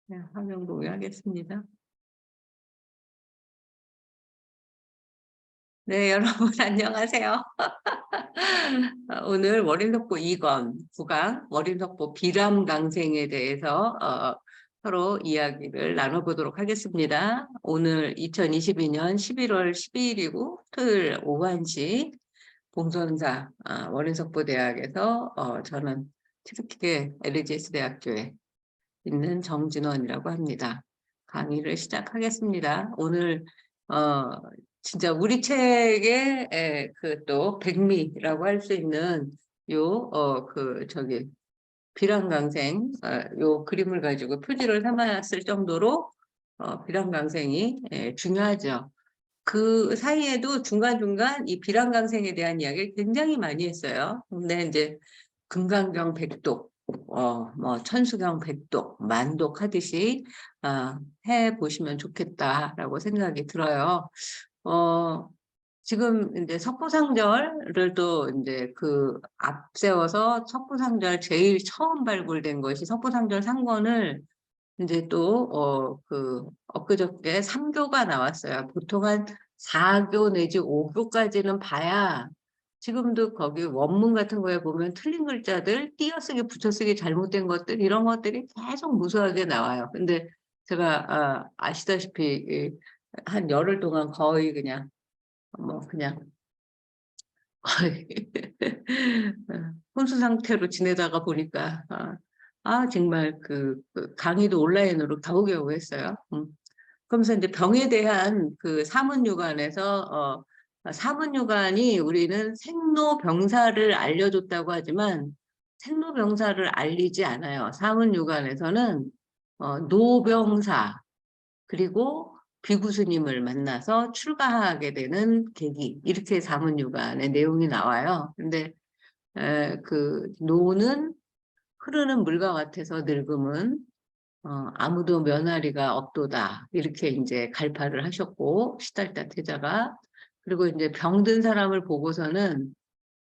네, 화면 공유하겠습니다. 네, 여러분 안녕하세요. 오늘 월인석보 2권 구강 월인석보 비람강생에 대해서 서로 이야기를 나눠보도록 하겠습니다. 오늘 2022년 11월 12일이고 토요일 오후 1시 봉선사 월인석보 대학에서 저는 티르키계 LGS 대학교에 있는 정진원이라고 합니다. 강의를 시작하겠습니다. 오늘 진짜 우리 책의 그 또 백미라고 할 수 있는 요 비람강생 요 그림을 가지고 표지를 삼았을 정도로 비람강생이 중요하죠. 그 사이에도 중간중간 이 비람강생에 대한 이야기를 굉장히 많이 했어요. 근데 이제 금강경 백독, 뭐 천수경 백독, 만독 하듯이 해 보시면 좋겠다라고 생각이 들어요. 어, 지금 이제 석고상절을 또 이제 그 앞세워서 석고상절 제일 처음 발굴된 것이 석고상절 상권을 이제 또 엊그저께 3교가 나왔어요. 보통 한 4교 내지 5교까지는 봐야 지금도 거기 원문 같은 거에 보면 틀린 글자들, 띄어쓰기, 붙여쓰기 잘못된 것들 이런 것들이 계속 무수하게 나와요. 근데 제가 아시다시피 한 열흘 동안 거의 그냥 뭐 그냥 거의 혼수 상태로 지내다가 보니까 정말 그 강의도 온라인으로 겨우겨우 했어요. 그러면서 이제 병에 대한 그 사문유관에서 사문유관이 우리는 생로병사를 알려줬다고 하지만 생로병사를 알리지 않아요. 사문유관에서는 노병사 그리고 비구스님을 만나서 출가하게 되는 계기 이렇게 사문유관의 내용이 나와요. 근데 그 노는 흐르는 물과 같아서 늙음은 아무도 면아리가 없도다 이렇게 이제 갈파를 하셨고 시달다 태자가 그리고 이제 병든 사람을 보고서는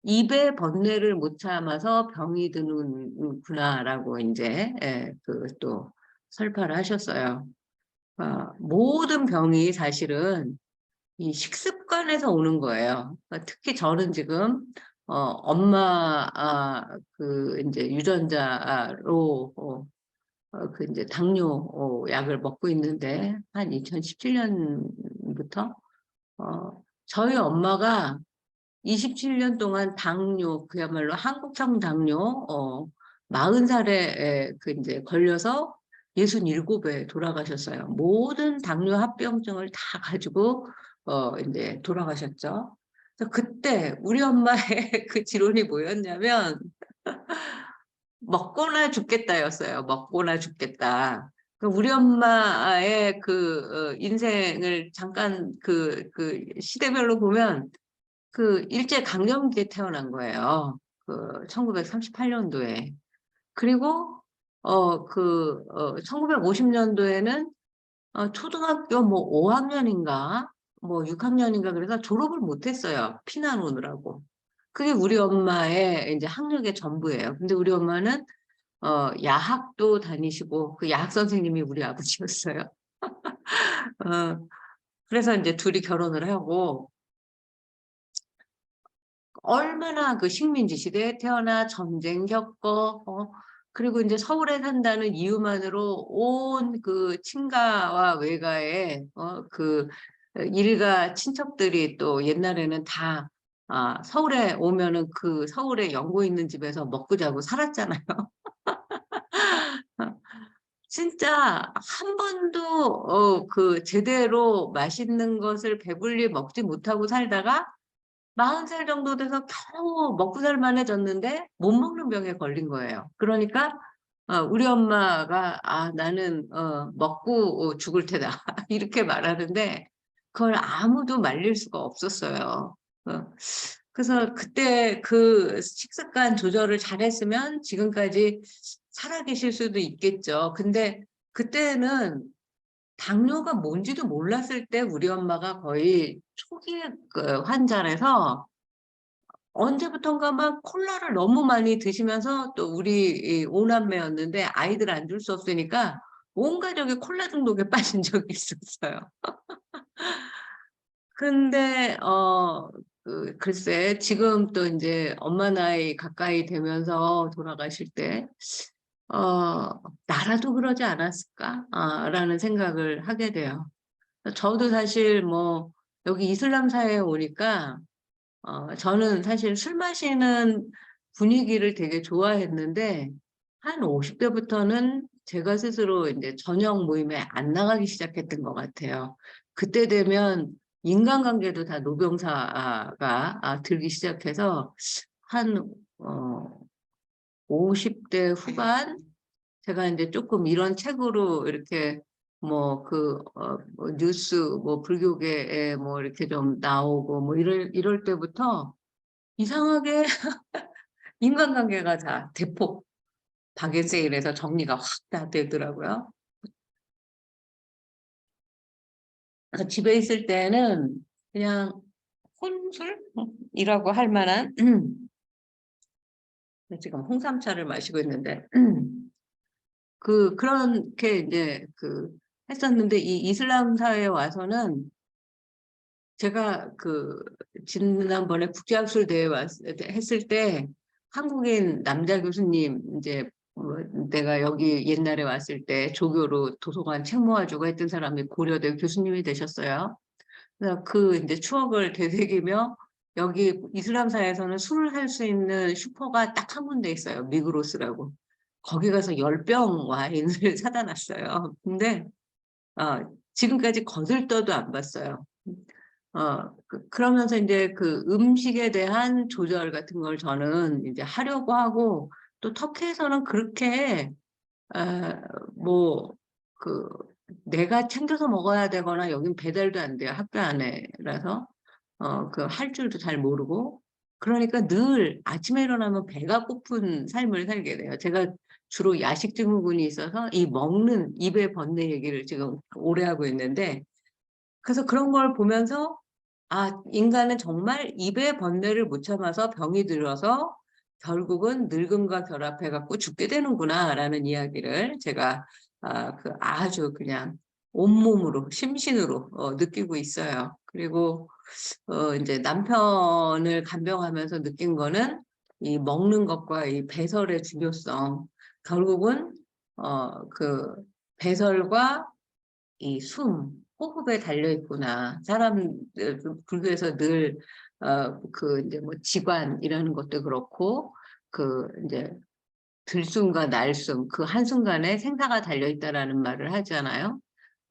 입에 번뇌를 못 참아서 병이 드는구나라고 이제 그 또 설파를 하셨어요. 모든 병이 사실은 이 식습관에서 오는 거예요. 특히 저는 지금 엄마 그 이제 유전자로 그 이제 당뇨 약을 먹고 있는데 한 2017년부터 저희 엄마가 27년 동안 당뇨 그야말로 한국형 당뇨 40살에 그 이제 걸려서 67에 돌아가셨어요. 모든 당뇨 합병증을 다 가지고 이제 돌아가셨죠. 그래서 그때 우리 엄마의 그 지론이 뭐였냐면 먹거나 죽겠다였어요. 먹거나 죽겠다. 우리 엄마의 그 인생을 잠깐 그 시대별로 보면 그 일제 강점기에 태어난 거예요. 그 1938년도에. 그리고 1950년도에는 초등학교 뭐 5학년인가 뭐 6학년인가 그래서 졸업을 못했어요. 피난 오느라고. 그게 우리 엄마의 이제 학력의 전부예요. 근데 우리 엄마는 야학도 다니시고 그 야학 선생님이 우리 아버지였어요. 그래서 이제 둘이 결혼을 하고 얼마나 그 식민지 시대에 태어나 전쟁 겪고 그리고 이제 서울에 산다는 이유만으로 온 그 친가와 외가에 그 일가 친척들이 또 옛날에는 다 서울에 오면은 그 서울에 연고 있는 집에서 먹고 자고 살았잖아요. 진짜 한 번도 그 제대로 맛있는 것을 배불리 먹지 못하고 살다가 40살 정도 돼서 겨우 먹고 살만해졌는데 못 먹는 병에 걸린 거예요. 그러니까 우리 엄마가 나는 먹고 죽을 테다 이렇게 말하는데 그걸 아무도 말릴 수가 없었어요. 어, 그래서 그때 그 식습관 조절을 잘했으면 지금까지 살아계실 수도 있겠죠. 근데 그때는 당뇨가 뭔지도 몰랐을 때 우리 엄마가 거의 초기 그 환자라서 언제부턴가 막 콜라를 너무 많이 드시면서 또 우리 이 오남매였는데 아이들 안 줄 수 없으니까 온 가족이 콜라 중독에 빠진 적이 있었어요. 근데 글쎄 지금 또 인제 엄마 나이 가까이 되면서 돌아가실 때 '나라도 그러지 않았을까?' 라는 생각을 하게 돼요. 저도 사실 뭐 여기 이슬람 사회에 오니까 저는 사실 술 마시는 분위기를 되게 좋아했는데 한 50 대부터는 제가 스스로 인제 저녁 모임에 안 나가기 시작했던 것 같아요. 그때 되면 인간관계도 다 노병사가 들기 시작해서 한 어 50대 후반 제가 인제 쪼끔 이런 책으로 이렇게 뭐 뭐 뉴스 뭐 불교계에 뭐 이렇게 좀 나오고 뭐 이럴 때부터 이상하게 인간관계가 다 대폭 박앤세일해서 정리가 확 다 되더라고요. 그래서 집에 있을 때는 그냥 혼술? 이라고 할 만한 지금 홍삼차를 마시고 있는데 그렇게 인제 했었는데 이 이슬람 사회에 와서는 제가 지난번에 국제학술 대회 했을 때 한국인 남자 교수님 인제 뭐 내가 여기 옛날에 왔을 때 조교로 도서관 책 모아주고 했던 사람이 고려대 교수님이 되셨어요. 그래서 인제 추억을 되새기며 여기 이슬람사에서는 술을 살 수 있는 슈퍼가 딱 한 군데 있어요. 미그로스라고. 거기 가서 10병 와인을 사다 놨어요. 근데 지금까지 거들떠도 안 봤어요. 그러면서 인제 음식에 대한 조절 같은 걸 저는 이제 하려고 하고 또 터키에서는 그렇게 뭐 그 내가 챙겨서 먹어야 되거나 여긴 배달도 안 돼요, 학교 안에라서. 할 줄도 잘 모르고 그러니까 늘 아침에 일어나면 배가 고픈 삶을 살게 돼요. 제가 주로 야식 증후군이 있어서 이 먹는 입의 번뇌 얘기를 지금 오래 하고 있는데 그래서 그런 걸 보면서 '아 인간은 정말 입의 번뇌를 못 참아서 병이 들어서 결국은 늙음과 결합해 갖고 죽게 되는구나.'라는 이야기를 제가 아주 그냥 온몸으로 심신으로 느끼고 있어요. 그리고 인제 남편을 간병하면서 느낀 거는 이 먹는 것과 이 배설의 중요성. 결국은 배설과 이 호흡에 달려 있구나. 사람들 불교에서 늘 인제 뭐 지관이라는 것도 그렇고 인제 들숨과 날숨 그 한순간에 생사가 달려 있다라는 말을 하잖아요.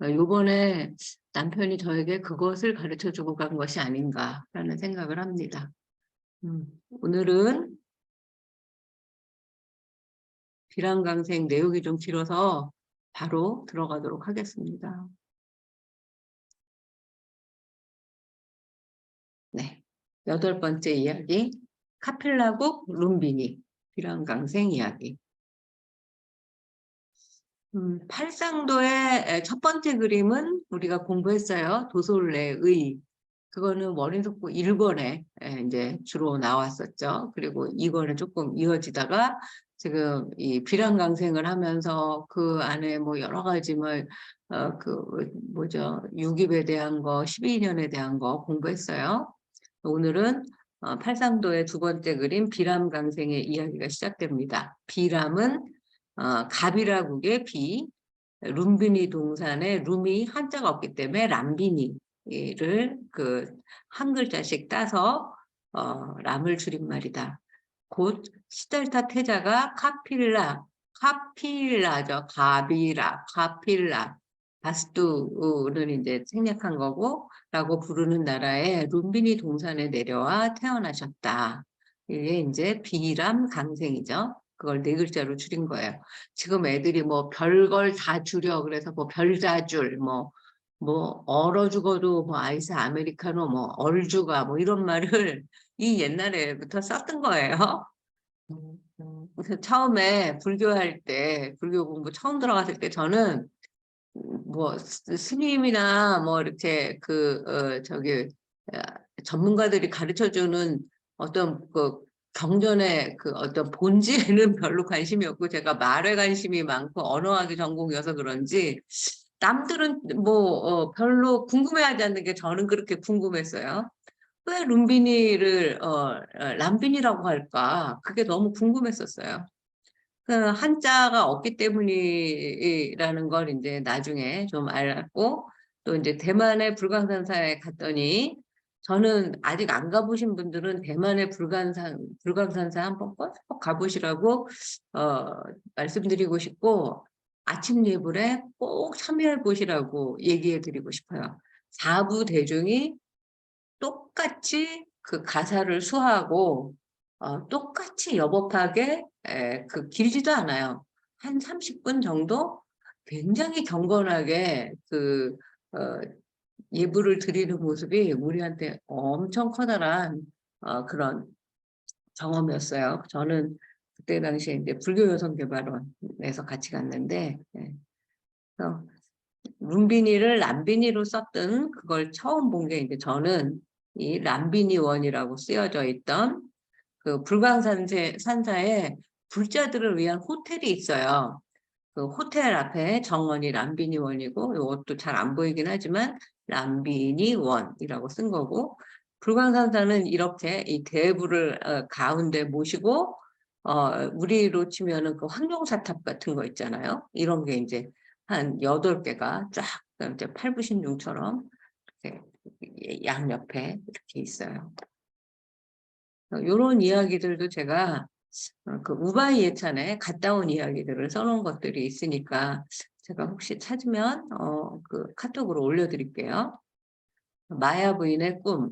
요번에 남편이 저에게 그것을 가르쳐 주고 간 것이 아닌가라는 생각을 합니다. 오늘은 비랑강생 내용이 좀 길어서 바로 들어가도록 하겠습니다. 네. 8번째 이야기 카필라국 룸비니 비랑강생 이야기. 팔상도의 첫 번째 그림은 우리가 공부했어요. 도솔레의. 그거는 월인석고 1 권에 인제 주로 나왔었죠. 그리고 2 권에 쪼끔 이어지다가 지금 이 비랑강생을 하면서 그 안에 뭐 여러 가지 뭐 뭐죠? 육입에 대한 거 12 년에 대한 거 공부했어요. 오늘은 팔상도의 두 번째 그림 비람강생의 이야기가 시작됩니다. 비람은 가비라국의 비, 룸비니 동산에 룸이 한자가 없기 때문에 람비니를 한 글자씩 따서 람을 줄임말이다. 곧 시달타 태자가 카필라죠. 가비라, 카필라. 바스두를 이제 생략한 거고 라고 부르는 나라의 룸비니 동산에 내려와 태어나셨다. 이게 이제 비람 강생이죠. 그걸 4글자로 줄인 거예요. 지금 애들이 뭐 별걸 다 줄여 그래서 뭐 별다줄 뭐 얼어 죽어도 뭐 아이스 아메리카노 뭐 얼죽아 뭐 이런 말을 이 옛날에부터 썼던 거예요. 그래서 처음에 불교할 때 불교 공부 처음 들어갔을 때 저는 뭐 스님이나 뭐 이렇게 저기 아 전문가들이 가르쳐 주는 어떤 경전의 그 어떤 본질에는 별로 관심이 없고 제가 말에 관심이 많고 언어학이 전공이어서 그런지 남들은 뭐 별로 궁금해하지 않는 게 저는 그렇게 궁금했어요. 왜 룸비니를 람비니라고 할까? 그게 너무 궁금했었어요. 그 한자가 없기 때문이라는 걸 이제 나중에 좀 알았고 또 이제 대만의 불광산사에 갔더니 저는 아직 안 가보신 분들은 대만의 불광산사 한번 꼭 가보시라고 어, 말씀드리고 싶고 아침 예불에 꼭 참여해 보시라고 얘기해 드리고 싶어요. 사부 대중이 똑같이 그 가사를 수하고 똑같이 여법하게 그 길지도 않아요. 한 30분 정도 굉장히 경건하게 그 어, 예불을 드리는 모습이 우리한테 엄청 커다란 그런 경험이었어요. 저는 그때 당시에 이제 불교여성개발원에서 같이 갔는데 그래서 룸비니를 람비니로 썼던 그걸 처음 본 게 이제 저는 이 람비니 원이라고 쓰여져 있던 그 산사에 불자들을 위한 호텔이 있어요. 그 호텔 앞에 정원이 람비니 원이고 이것도 잘 안 보이긴 하지만 람비니 원이라고 쓴 거고 불광산사는 이렇게 이 대부를 가운데 모시고 우리로 치면은 그 황룡사탑 같은 거 있잖아요. 이런 게 이제 한 8개가 쫙 이제 팔부신중처럼 이렇게 양옆에 이렇게 있어요. 이런 이야기들도 제가 그 우바이 예찬에 갔다 온 이야기들을 써놓은 것들이 있으니까 제가 혹시 찾으면 그 카톡으로 올려드릴게요. 마야 부인의 꿈.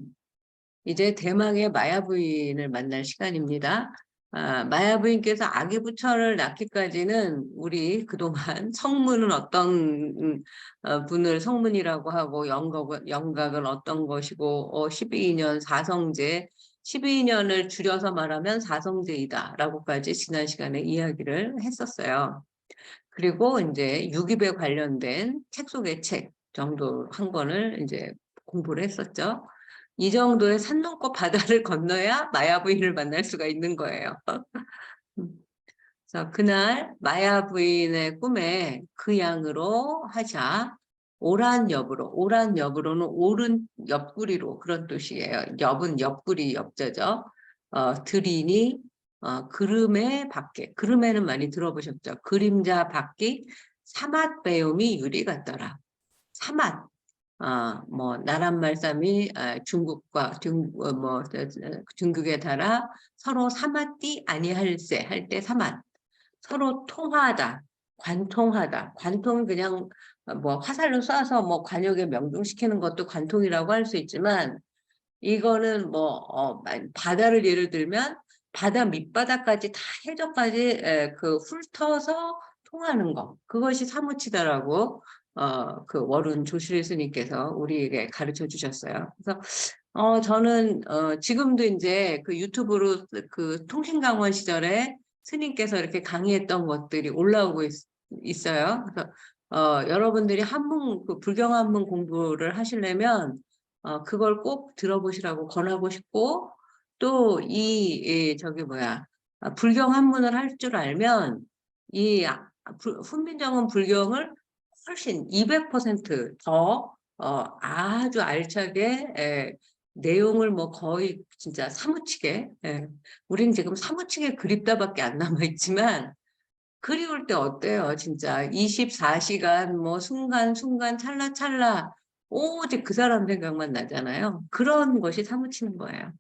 이제 대망의 마야 부인을 만날 시간입니다. 마야 부인께서 아기 부처를 낳기까지는 우리 그동안 성문은 어떤 분을 성문이라고 하고 영각은 어떤 것이고 12년 사성제 12년을 줄여서 말하면 사성제이다 라고까지 지난 시간에 이야기를 했었어요. 그리고 이제 유기배 관련된 책 속의 책 정도 한 권을 이제 공부를 했었죠. 이 정도의 산 넘고 바다를 건너야 마야 부인을 만날 수가 있는 거예요. 그래서 그날 마야 부인의 꿈에 그 양으로 하자. 오란 엽으로는 오른 옆구리로 그런 뜻이에요. 엽은 옆구리 엽자죠. 들이니 그름에 밖에 그름에는 많이 들어보셨죠. 그림자 밖이 사맛 배움이 유리 같더라. 사맛 뭐 나란 말씀이 중국과 중국에 달아 서로 사맛띠 아니할세 할 때 사맛 서로 통하다 관통하다 관통은 그냥 뭐 화살로 쏴서 뭐 관역에 명중시키는 것도 관통이라고 할 수 있지만 이거는 뭐 바다를 예를 들면 바다 밑바닥까지 다 해저까지 그 훑어서 통하는 거 그것이 사무치다라고 그 월운 조실의 스님께서 우리에게 가르쳐 주셨어요. 그래서 저는 지금도 이제 그 유튜브로 그 통신강원 시절에 스님께서 이렇게 강의했던 것들이 올라오고 있어요. 그래서 여러분들이 그 불경 한문 공부를 하시려면 그걸 꼭 들어보시라고 권하고 싶고 또 저기 뭐야 불경 한문을 할 줄 알면 이 훈민정음 불경을 훨씬 200%더 아주 알차게 내용을 뭐 거의 진짜 사무치게 우린 지금 사무치게 그립다밖에 안 남아 있지만 그리울 때 어때요? 진짜 24시간 뭐 순간순간 찰나찰나 오직 그 사람 생각만 나잖아요. 그런 것이 사무치는 거예요.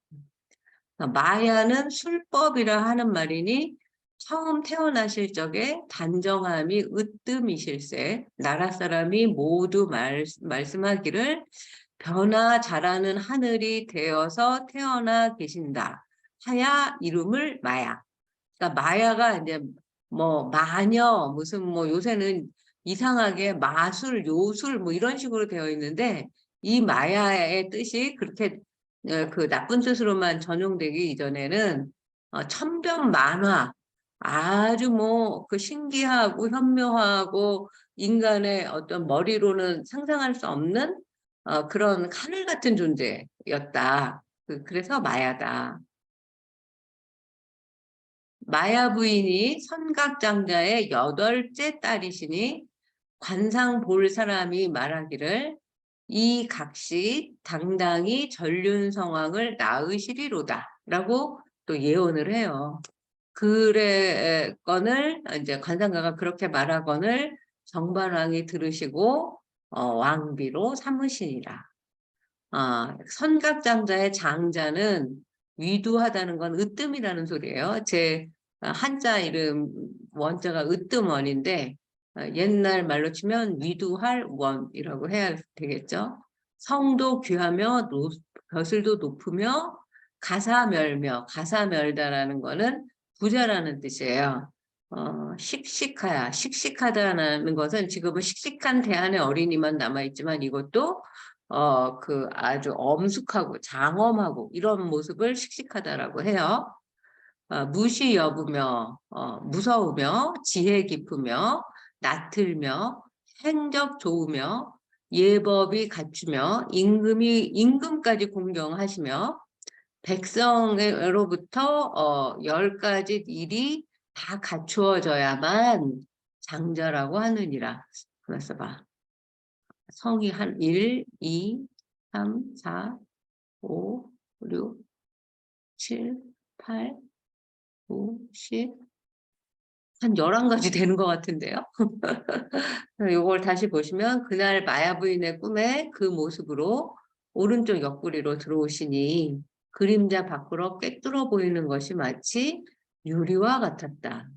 마야는 술법이라 하는 말이니 처음 태어나실 적에 단정함이 으뜸이실세 나라 사람이 모두 말씀하기를 변화 잘하는 하늘이 되어서 태어나 계신다. 하야 이름을 마야. 그러니까 마야가 이제 뭐 마녀 무슨 뭐 요새는 이상하게 마술 요술 뭐 이런 식으로 되어 있는데 이 마야의 뜻이 그렇게 그 나쁜 뜻으로만 전용되기 이전에는 천변만화 아주 뭐 그 신기하고 현묘하고 인간의 어떤 머리로는 상상할 수 없는 그런 하늘 같은 존재였다. 그래서 마야다. 마야 부인이 선각장자의 8째 딸이시니 관상 볼 사람이 말하기를 이 각시 당당히 전륜성왕을 낳으시리로다 라고 또 예언을 해요. 그래건을 이제 관상가가 그렇게 말하건을 정반왕이 들으시고 왕비로 삼으시니라. 선각장자의 장자는 위두하다는 건 으뜸이라는 소리예요. 제 한자 이름 원자가 으뜸원인데 옛날 말로 치면 위두할 원이라고 해야 되겠죠. 성도 귀하며 벼슬도 높으며 가사멸며, 가사멸다라는 거는 부자라는 뜻이에요. 씩씩하야, 씩씩하다는 것은 지금은 씩씩한 대한의 어린이만 남아있지만 이것도 그 아주 엄숙하고 장엄하고 이런 모습을 씩씩하다라고 해요. 무시 여부며, 무서우며, 지혜 깊으며, 낯틀며, 행적 좋으며, 예법이 갖추며, 임금까지 공경하시며, 백성으로부터 10가지 일이 다 갖추어져야만 장자라고 하느니라. 그래서 봐. 성이 한 1, 2, 3, 4, 5, 6, 7, 8, 9, 10, 한 11가지 되는 것 같은데요. 이걸 다시 보시면 그날 마야 부인의 꿈에 그 모습으로 오른쪽 옆구리로 들어오시니 그림자 밖으로 꿰뚫어 보이는 것이 마치 유리와 같았다.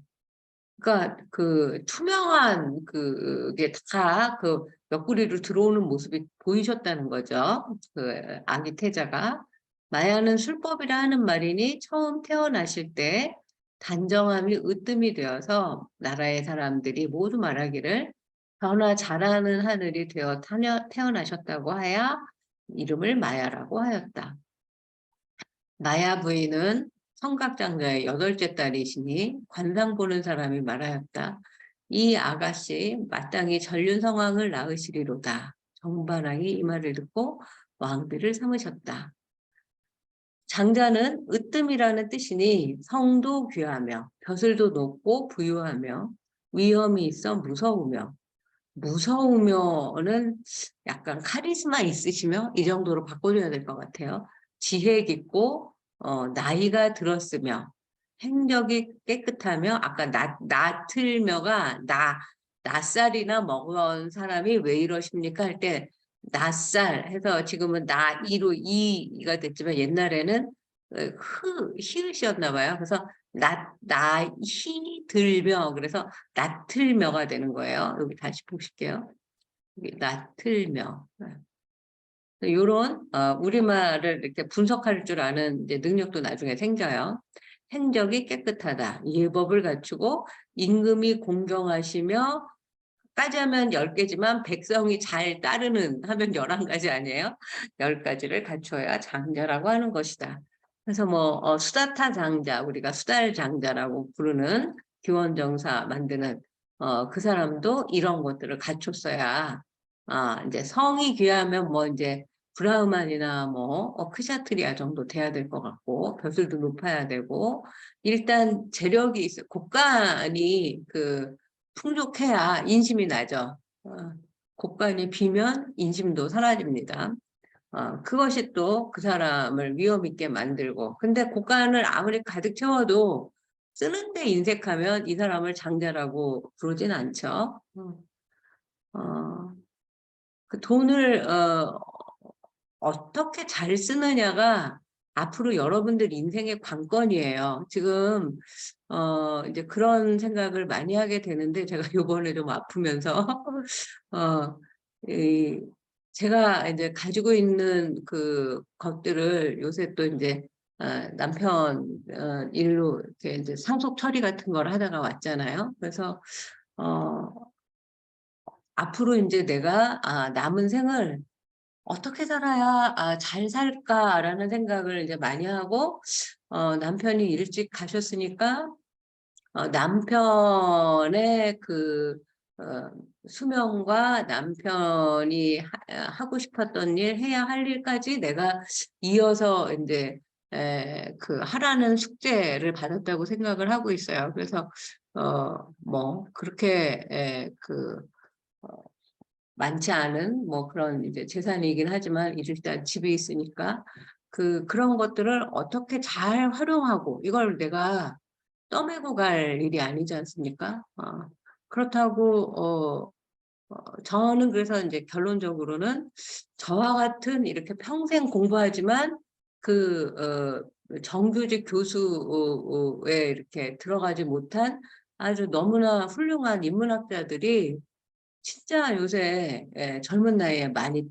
그러니까 그 투명한 그게 다 그 옆구리로 들어오는 모습이 보이셨다는 거죠. 그 아기 태자가. 마야는 술법이라 하는 말이니 처음 태어나실 때 단정함이 으뜸이 되어서 나라의 사람들이 모두 말하기를 변화 잘하는 하늘이 되어 태어나셨다고 하여 이름을 마야라고 하였다. 마야 부인은 성각장자의 8째 딸이시니 관상 보는 사람이 말하였다. 이 아가씨 마땅히 전륜성왕을 낳으시리로다. 정반왕이 이 말을 듣고 왕비를 삼으셨다. 장자는 으뜸이라는 뜻이니 성도 귀하며 벼슬도 높고 부유하며 위엄이 있어 무서우며, 무서우며는 약간 카리스마 있으시며 이 정도로 바꿔줘야 될 것 같아요. 지혜 깊고 나이가 들었으며 행적이 깨끗하며, 아까 낯틀며가 낯살이나 먹은 사람이 왜 이러십니까 할 때 낯살 해서 지금은 나이로 이가 됐지만 옛날에는 히읗이었나 봐요. 그래서 나이 들며, 그래서 낯틀며가 되는 거예요. 여기 다시 보실게요. 여기 낯틀며. 이런 우리말을 이렇게 분석할 줄 아는 이제 능력도 나중에 생겨요. 행적이 깨끗하다. 예법을 갖추고 임금이 공경하시며, 까지 하면 10개지만 백성이 잘 따르는 하면 11가지 아니에요? 10가지를 갖춰야 장자라고 하는 것이다. 그래서 뭐 수다타 장자, 우리가 수달 장자라고 부르는 기원정사 만드는 그 사람도 이런 것들을 갖췄어야 이제 성이 귀하면 뭐 이제 브라흐만이나 뭐 크샤트리아 정도 돼야 될 것 같고, 벼슬도 높아야 되고, 일단 재력이 있어, 곡간이 풍족해야 인심이 나죠. 곡간이 비면 인심도 사라집니다. 그것이 또 그 사람을 위험 있게 만들고, 근데 곡간을 아무리 가득 채워도 쓰는데 인색하면 이 사람을 장자라고 부르진 않죠. 그 돈을 어떻게 잘 쓰느냐가 앞으로 여러분들 인생의 관건이에요. 지금 이제 그런 생각을 많이 하게 되는데, 제가 요번에 좀 아프면서 제가 이제 가지고 있는 그 것들을 요새 또 이제 남편 일로 이렇게 이제 상속 처리 같은 걸 하다가 왔잖아요. 그래서 앞으로 이제 내가 남은 생을 어떻게 살아야 잘 살까라는 생각을 이제 많이 하고, 남편이 일찍 가셨으니까 남편의 수명과 남편이 하고 싶었던 일, 해야 할 일까지 내가 이어서 이제 그 하라는 숙제를 받았다고 생각을 하고 있어요. 그래서 뭐 그렇게 많지 않은 뭐 그런 이제 재산이긴 하지만 일단 집에 있으니까 그런 것들을 어떻게 잘 활용하고 이걸 내가 떠매고 갈 일이 아니지 않습니까? 그렇다고 저는 그래서 이제 결론적으로는 저와 같은 이렇게 평생 공부하지만 정규직 교수에 이렇게 들어가지 못한 아주 너무나 훌륭한 인문학자들이 진짜 요새 젊은 나이에 많이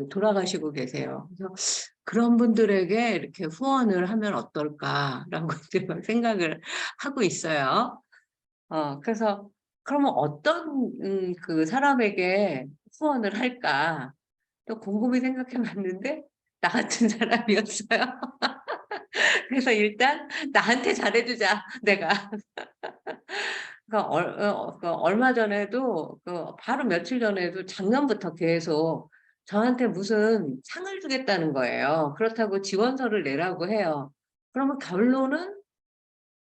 돌아가시고 계세요. 그래서 그런 분들에게 이렇게 후원을 하면 어떨까라고 이제 막 생각을 하고 있어요. 그래서 그러면 어떤 그 사람에게 후원을 할까? 또 곰곰이 생각해 봤는데 나 같은 사람이었어요. 그래서 일단 나한테 잘해주자, 내가. 얼마 전에도 바로 며칠 전에도 작년부터 계속 저한테 무슨 상을 주겠다는 거예요. 그렇다고 지원서를 내라고 해요. 그러면 결론은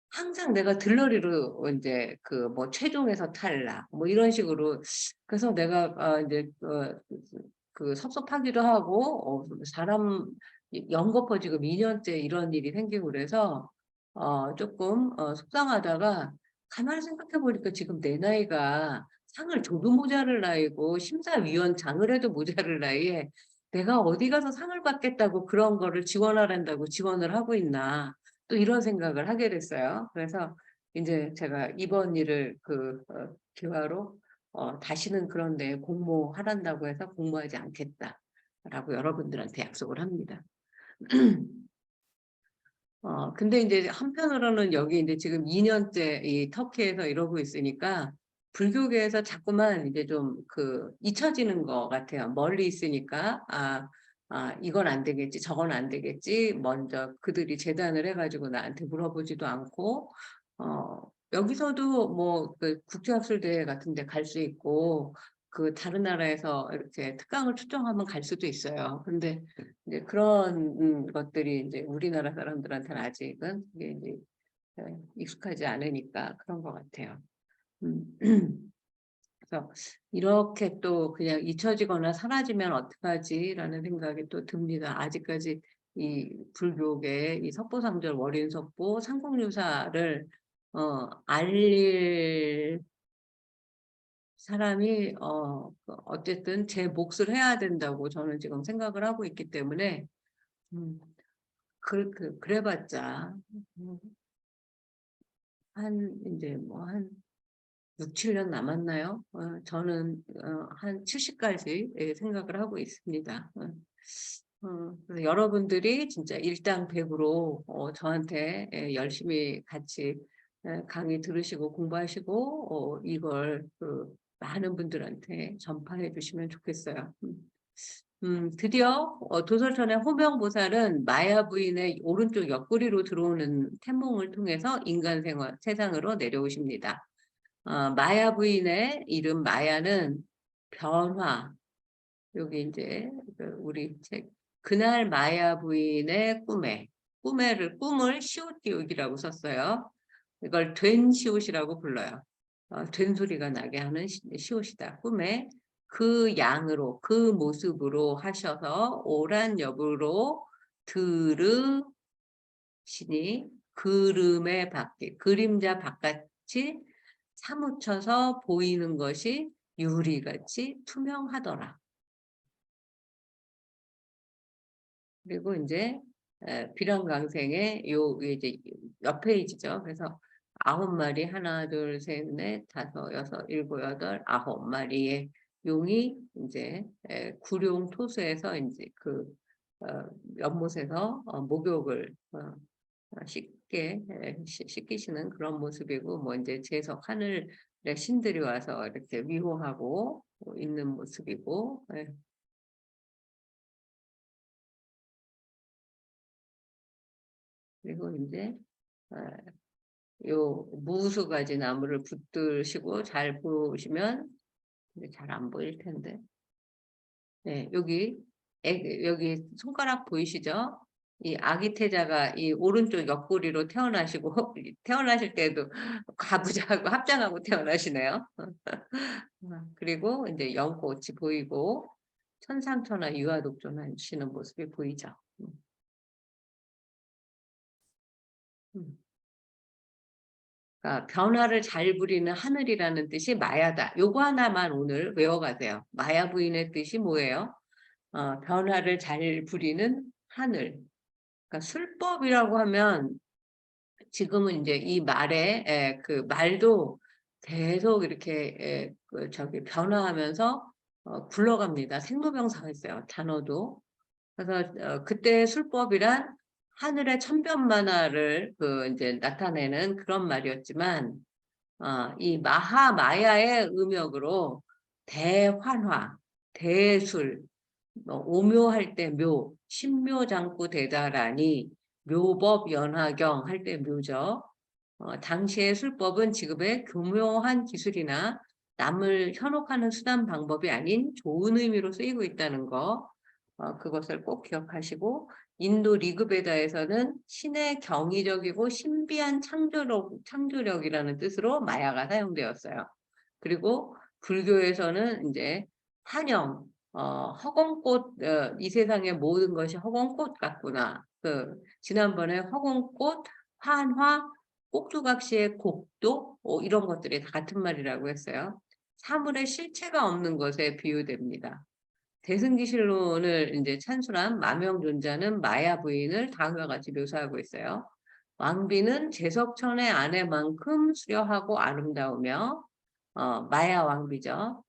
항상 내가 들러리로 이제 뭐 최종에서 탈락 뭐 이런 식으로 그래서 내가 이제 섭섭하기도 하고 사람 연거푸 지금 2년째 이런 일이 생기고 그래서 조금 속상하다가 가만히 생각해 보니까 지금 내 나이가 상을 줘도 모자랄 나이고 심사위원장을 해도 모자랄 나이에 내가 어디 가서 상을 받겠다고 그런 거를 지원하란다고 지원을 하고 있나 또 이런 생각을 하게 됐어요. 그래서 이제 제가 이번 일을 기화로 다시는 그런 데 공모하란다고 해서 공모하지 않겠다라고 여러분들한테 약속을 합니다. 근데 이제 한편으로는 여기 이제 지금 2년째 이 터키에서 이러고 있으니까 불교계에서 자꾸만 이제 좀 잊혀지는 것 같아요. 멀리 있으니까 이건 안 되겠지, 저건 안 되겠지. 먼저 그들이 재단을 해가지고 나한테 물어보지도 않고 여기서도 뭐 국제학술대회 같은 데 갈 수 있고 다른 나라에서 이렇게 특강을 초청하면 갈 수도 있어요. 근데 이제 그런 것들이 이제 우리나라 사람들한테는 아직은 이게 이제 익숙하지 않으니까 그런 것 같아요. 음. 그래서 이렇게 또 그냥 잊혀지거나 사라지면 어떡하지라는 생각이 또 듭니다. 아직까지 이 불교계의 이 석보상절 월인석보 삼국유사를 알릴 사람이 어쨌든 제 몫을 해야 된다고 저는 지금 생각을 하고 있기 때문에 음, 그래봤자 음, 이제 뭐 한 6, 7년 남았나요? 저는 한 70까지 생각을 하고 있습니다. 그래서 여러분들이 진짜 일당백으로 저한테 열심히 같이 강의 들으시고 공부하시고 이걸 많은 분들한테 전파해 주시면 좋겠어요. 드디어 도솔천의 호명보살은 마야 부인의 오른쪽 옆구리로 들어오는 태몽을 통해서 인간 세상으로 내려오십니다. 마야 부인의 이름 마야는 변화. 여기 이제 우리 책 그날 마야 부인의 꿈을 시옷기옥이라고 썼어요. 이걸 된 시옷이라고 불러요. 된 소리가 나게 하는 시옷이다. 꿈에 그 양으로 그 모습으로 하셔서 오란 여부로 들으시니 그림의 밖에 그림자 바깥이 사무쳐서 보이는 것이 유리같이 투명하더라. 그리고 이제 비랑강생의 이제 옆 페이지죠. 그래서 9마리 하나 둘 셋 넷 다섯 여섯 일곱 여덟 9마리의 용이 이제 구룡 토수에서 이제 어, 연못에서 목욕을 쉽게 시키시는 그런 모습이고 뭐 이제 재석 하늘의 신들이 와서 이렇게 위호하고 있는 모습이고 그리고 이제 요 무수가지 나무를 붙드시고 잘 보시면 잘 안 보일 텐데 네, 여기 손가락 보이시죠? 이 아기 태자가 이 오른쪽 옆구리로 태어나시고 태어나실 때도 가부좌하고 합장하고 태어나시네요. 그리고 이제 연꽃이 보이고 천상천하 유아독존하시는 모습이 보이죠. 음. 그러니까 변화를 잘 부리는 하늘이라는 뜻이 마야다. 요거 하나만 오늘 외워가세요. 마야 부인의 뜻이 뭐예요? 변화를 잘 부리는 하늘. 그러니까 술법이라고 하면 지금은 이제 이 말에 그 말도 계속 이렇게 그 저기 변화하면서 굴러갑니다. 생로병사가 있어요. 단어도. 그래서 그때 술법이란 하늘의 천변만화를 그 이제 나타내는 그런 말이었지만 이 마하마야의 음역으로 대환화, 대술, 오묘할 때 묘, 신묘장구 대다라니, 묘법 연화경 할 때 묘죠. 당시의 술법은 지금의 교묘한 기술이나 남을 현혹하는 수단 방법이 아닌 좋은 의미로 쓰이고 있다는 거, 그것을 꼭 기억하시고, 인도 리그베다에서는 신의 경이적이고 신비한 창조력이라는 뜻으로 마야가 사용되었어요. 그리고 불교에서는 이제 환영, 허공꽃, 이 세상의 모든 것이 허공꽃 같구나. 지난번에 허공꽃, 환화, 꼭두각시의 곡도 이런 것들이 다 같은 말이라고 했어요. 사물의 실체가 없는 것에 비유됩니다. 대승기실론을 이제 찬술한 마명존자는 마야 부인을 다음과 같이 묘사하고 있어요. 왕비는 제석천의 아내만큼 수려하고 아름다우며 마야 왕비죠.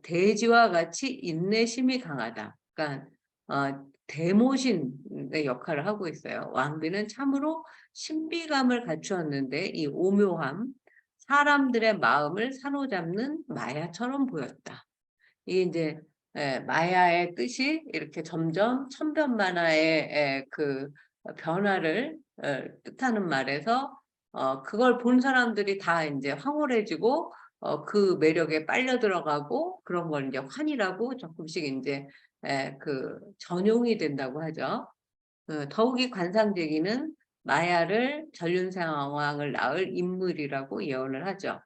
대지와 같이 인내심이 강하다. 그러니까 대모신의 역할을 하고 있어요. 왕비는 참으로 신비감을 갖추었는데 이 오묘함, 사람들의 마음을 사로잡는 마야처럼 보였다. 이게 이제 마야의 뜻이 이렇게 점점 천변만화의 그 변화를 뜻하는 말에서 그걸 본 사람들이 다 이제 황홀해지고 그 매력에 빨려 들어가고 그런 걸 이제 환이라고 조금씩 이제 그 전용이 된다고 하죠. 더욱이 관상제기는 마야를 전륜상왕을 낳을 인물이라고 예언을 하죠.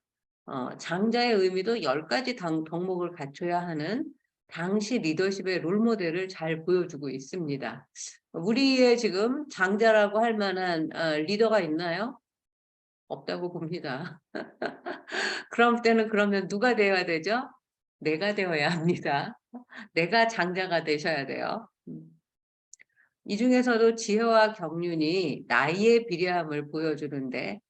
장자의 의미도 10가지 덕목을 갖춰야 하는 당시 리더십의 롤모델을 잘 보여주고 있습니다. 우리의 지금 장자라고 할 만한 리더가 있나요? 없다고 봅니다. 그럼 때는 그러면 누가 되어야 되죠? 내가 되어야 합니다. 내가 장자가 되셔야 돼요. 이 중에서도 지혜와 경륜이 나이의 비례함을 보여주는데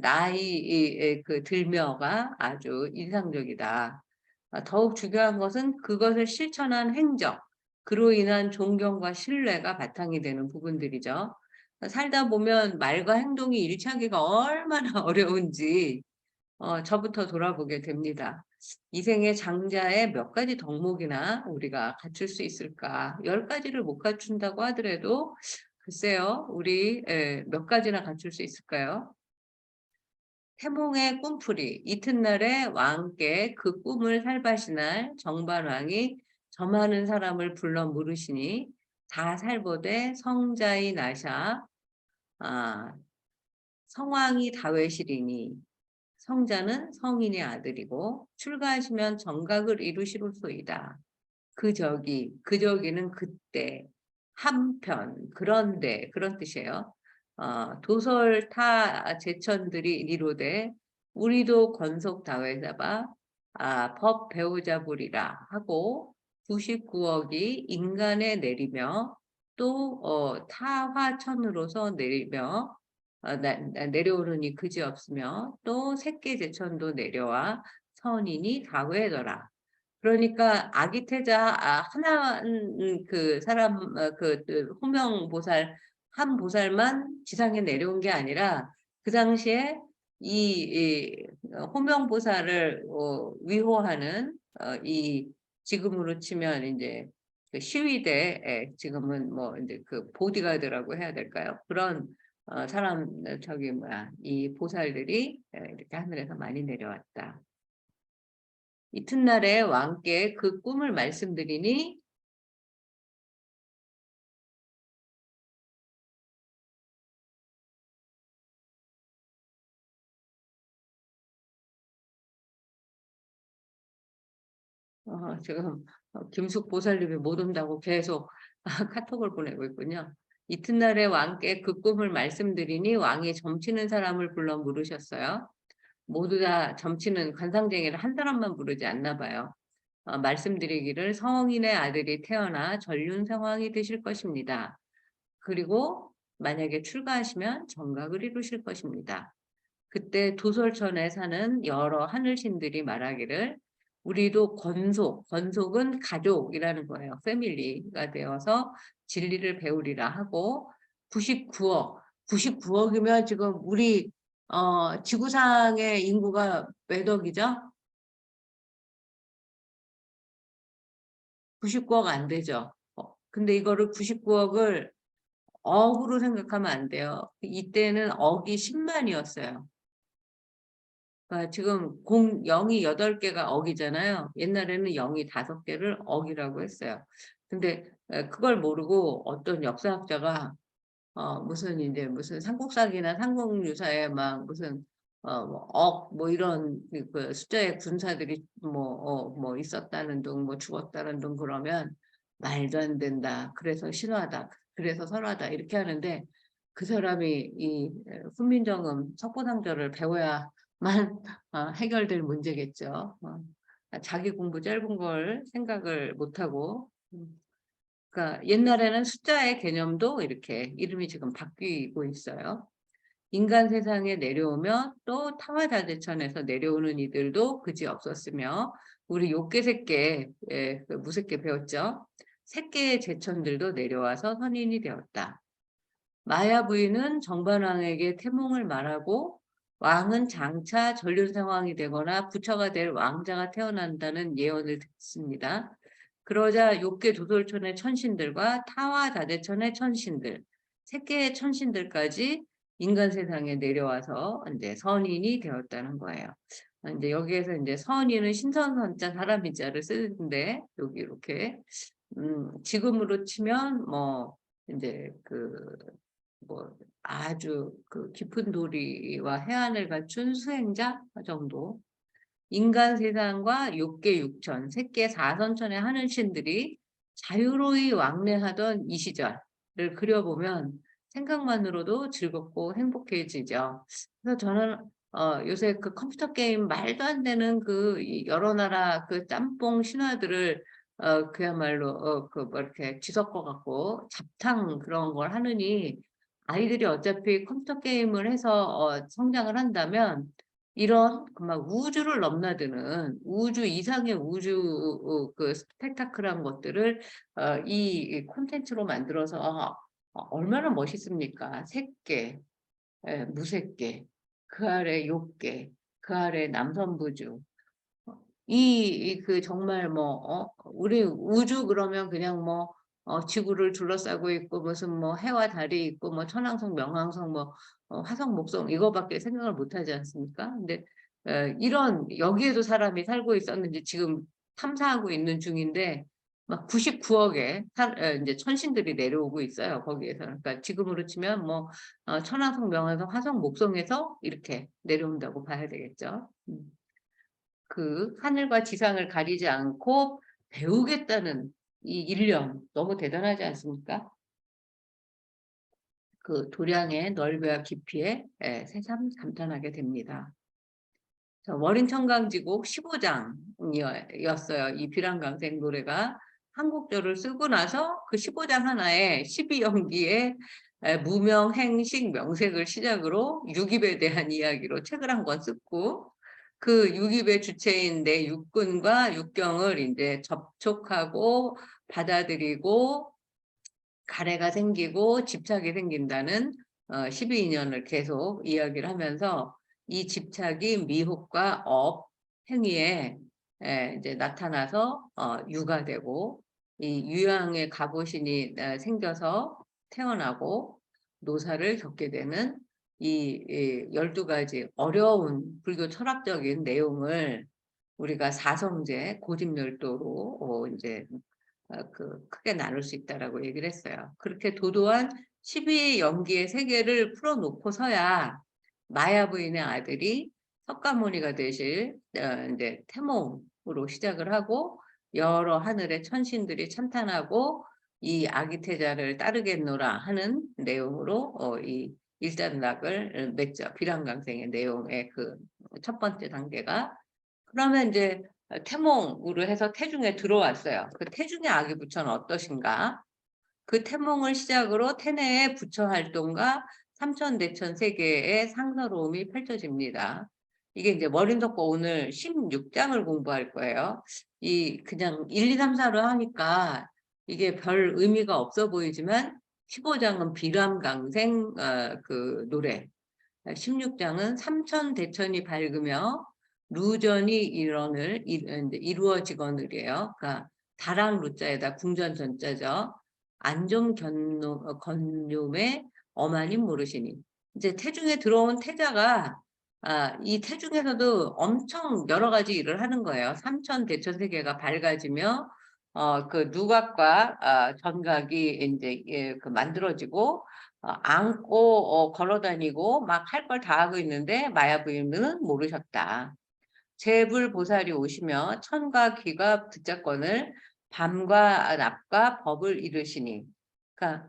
나이 그 들며가 아주 인상적이다. 더욱 중요한 것은 그것을 실천한 행적, 그로 인한 존경과 신뢰가 바탕이 되는 부분들이죠. 살다 보면 말과 행동이 일치하기가 얼마나 어려운지 저부터 돌아보게 됩니다. 이 생의 장자의 몇 가지 덕목이나 우리가 갖출 수 있을까? 10가지를 못 갖춘다고 하더라도 글쎄요, 우리 몇 가지나 갖출 수 있을까요? 태몽의 꿈풀이 이튿날에 왕께 그 꿈을 살바시날 정반왕이 저 많은 사람을 불러 물으시니 다 살보되 성자의 나샤 성왕이 다외시리니 성자는 성인의 아들이고 출가하시면 정각을 이루시로소이다. 그 저기는 그때 한편 그런데 그런 뜻이에요. 도설 타 제천들이 이르되 우리도 건속 다회잡아 법 배우자 부리라 하고 99억이 인간에 내리며 또 타화천으로서 내리며 내려오느니 그지없으며 또 새끼 제천도 내려와 선인이 다회더라. 그러니까 아기태자 하나 그 사람 그 호명보살 한 보살만 지상에 내려온 게 아니라 그 당시에 이 호명보살을 위호하는 이 지금으로 치면 이제 그 시위대 지금은 뭐 이제 그 보디가드라고 해야 될까요? 그런 사람 저기 뭐야 이 보살들이 이렇게 하늘에서 많이 내려왔다. 이튿날에 왕께 그 꿈을 말씀드리니 지금 김숙 보살님이 못 온다고 계속 카톡을 보내고 있군요. 이튿날에 왕께 그 꿈을 말씀드리니 왕이 점치는 사람을 불러 물으셨어요. 모두 다 점치는 관상쟁이를 한 사람만 부르지 않나 봐요. 말씀드리기를 성인의 아들이 태어나 전륜 상황이 되실 것입니다. 그리고 만약에 출가하시면 정각을 이루실 것입니다. 그때 도솔천에 사는 여러 하늘신들이 말하기를 우리도 건속은 가족이라는 거예요. 패밀리가 되어서 진리를 배우리라 하고 99억이면 지금 우리 지구상의 인구가 몇 억이죠? 99억 안 되죠. 근데 이거를 99억을 억으로 생각하면 안 돼요. 이때는 억이 10만이었어요. 그러니까 지금 0이 8개가 억이잖아요. 옛날에는 0이 5개를 억이라고 했어요. 근데 그걸 모르고 어떤 역사학자가 무슨 삼국사기나 삼국유사에 막 무슨 뭐 이런 그 숫자의 군사들이 뭐 있었다는 둥, 뭐 죽었다는 둥 그러면 말도 안 된다. 그래서 신화다. 그래서 설화다. 이렇게 하는데 그 사람이 이 훈민정음 석고상절을 배워야만 해결될 문제겠죠. 자기 공부 짧은 걸 생각을 못하고 그러니까 옛날에는 숫자의 개념도 이렇게 이름이 지금 바뀌고 있어요. 인간 세상에 내려오며 또 타화자재천에서 내려오는 이들도 그지 없었으며 우리 욕계 새끼 그 무색계 배웠죠. 새끼의 제천들도 내려와서 선인이 되었다. 마야 부인은 정반왕에게 태몽을 말하고 왕은 장차 전륜 상황이 되거나 부처가 될 왕자가 태어난다는 예언을 듣습니다. 그러자 욕계 도솔천의 천신들과 타화자재천의 천신들, 세계의 천신들까지 인간 세상에 내려와서 이제 선인이 되었다는 거예요. 이제 여기에서 이제 선인은 신선선자 사람인자를 쓰는데 여기 이렇게 지금으로 치면 뭐 이제 뭐 아주 그 깊은 도리와 해안을 갖춘 수행자 정도. 인간 세상과 육계 육천, 색계 사선천의 하늘신들이 자유로이 왕래하던 이 시절을 그려보면 생각만으로도 즐겁고 행복해지죠. 그래서 저는 요새 그 컴퓨터 게임 말도 안 되는 여러 나라 그 짬뽕 신화들을 그야말로 그 뭐 이렇게 뒤섞어 갖고 잡탕 그런 걸 하느니 아이들이 어차피 컴퓨터 게임을 해서 성장을 한다면 이런 막 우주를 넘나드는 우주 이상의 그 스펙타클한 것들을 이 콘텐츠로 만들어서 얼마나 멋있습니까? 색계, 무색계, 그 아래 욕계, 그 아래 남선부주. 그 정말 우리 우주 그러면 그냥 지구를 둘러싸고 있고 무슨 해와 달이 있고 천왕성, 명왕성, 화성, 목성 이거밖에 생각을 못 하지 않습니까? 근데 이런 여기에도 사람이 살고 있었는지 지금 탐사하고 있는 중인데 막 99억의 이제 천신들이 내려오고 있어요. 거기에서. 그러니까 지금으로 치면 천왕성, 명왕성, 화성, 목성에서 이렇게 내려온다고 봐야 되겠죠. 그 하늘과 지상을 가리지 않고 배우겠다는 이 일념 너무 대단하지 않습니까? 그 도량의 넓이와 깊이에 새삼 감탄하게 됩니다. 월인청강지곡 15장이었어요. 이 비랑강생 노래가 한 곡절을 쓰고 나서 그 15장 하나에 12연기의 무명, 행식, 명색을 시작으로 육입에 대한 이야기로 책을 한 권 쓰고 그 육입의 주체인 내 육군과 육경을 이제 접촉하고 받아들이고 가래가 생기고 집착이 생긴다는 12인연을 계속 이야기를 하면서 이 집착이 미혹과 행위에 이제 나타나서 유가 되고 이 유양의 갑오신이 생겨서 태어나고 노사를 겪게 되는 이 12가지 어려운 불교 철학적인 내용을 우리가 사성제 고집열도로 이제 크게 나눌 수 있다라고 얘기를 했어요. 그렇게 도도한 12연기의 세계를 풀어놓고서야 마야 부인의 아들이 석가모니가 되실 이제 태몽으로 시작을 하고 여러 하늘의 천신들이 찬탄하고 이 아기 태자를 따르겠노라 하는 내용으로 이 일단락을 맺죠. 비랑강생의 내용의 그 첫 번째 단계가. 그러면 이제 태몽으로 해서 태중에 들어왔어요. 그 태중의 아기 부처는 어떠신가? 그 태몽을 시작으로 태내의 부처 활동과 삼천대천 세계의 상서로움이 펼쳐집니다. 이게 이제 머린속고 오늘 16장을 공부할 거예요. 이 그냥 1, 2, 3, 4로 하니까 이게 별 의미가 없어 보이지만 15장은 비람강생 그 노래, 16장은 삼천대천이 밝으며 루전이 이루어지거늘이에요. 그러니까 다랑 루자에다 궁전 전자죠. 건뇽의 어마님 모르시니. 이제 태중에 들어온 태자가 이 태중에서도 엄청 여러 가지 일을 하는 거예요. 삼천대천세계가 밝아지며 그 누각과 전각이 이제 그 만들어지고 안고 걸어다니고 막 할 걸 다 하고 있는데 마야부인은 모르셨다. 제불보살이 오시며 천과 귀가 붙잡건을 밤과 낮과 법을 이루시니. 그러니까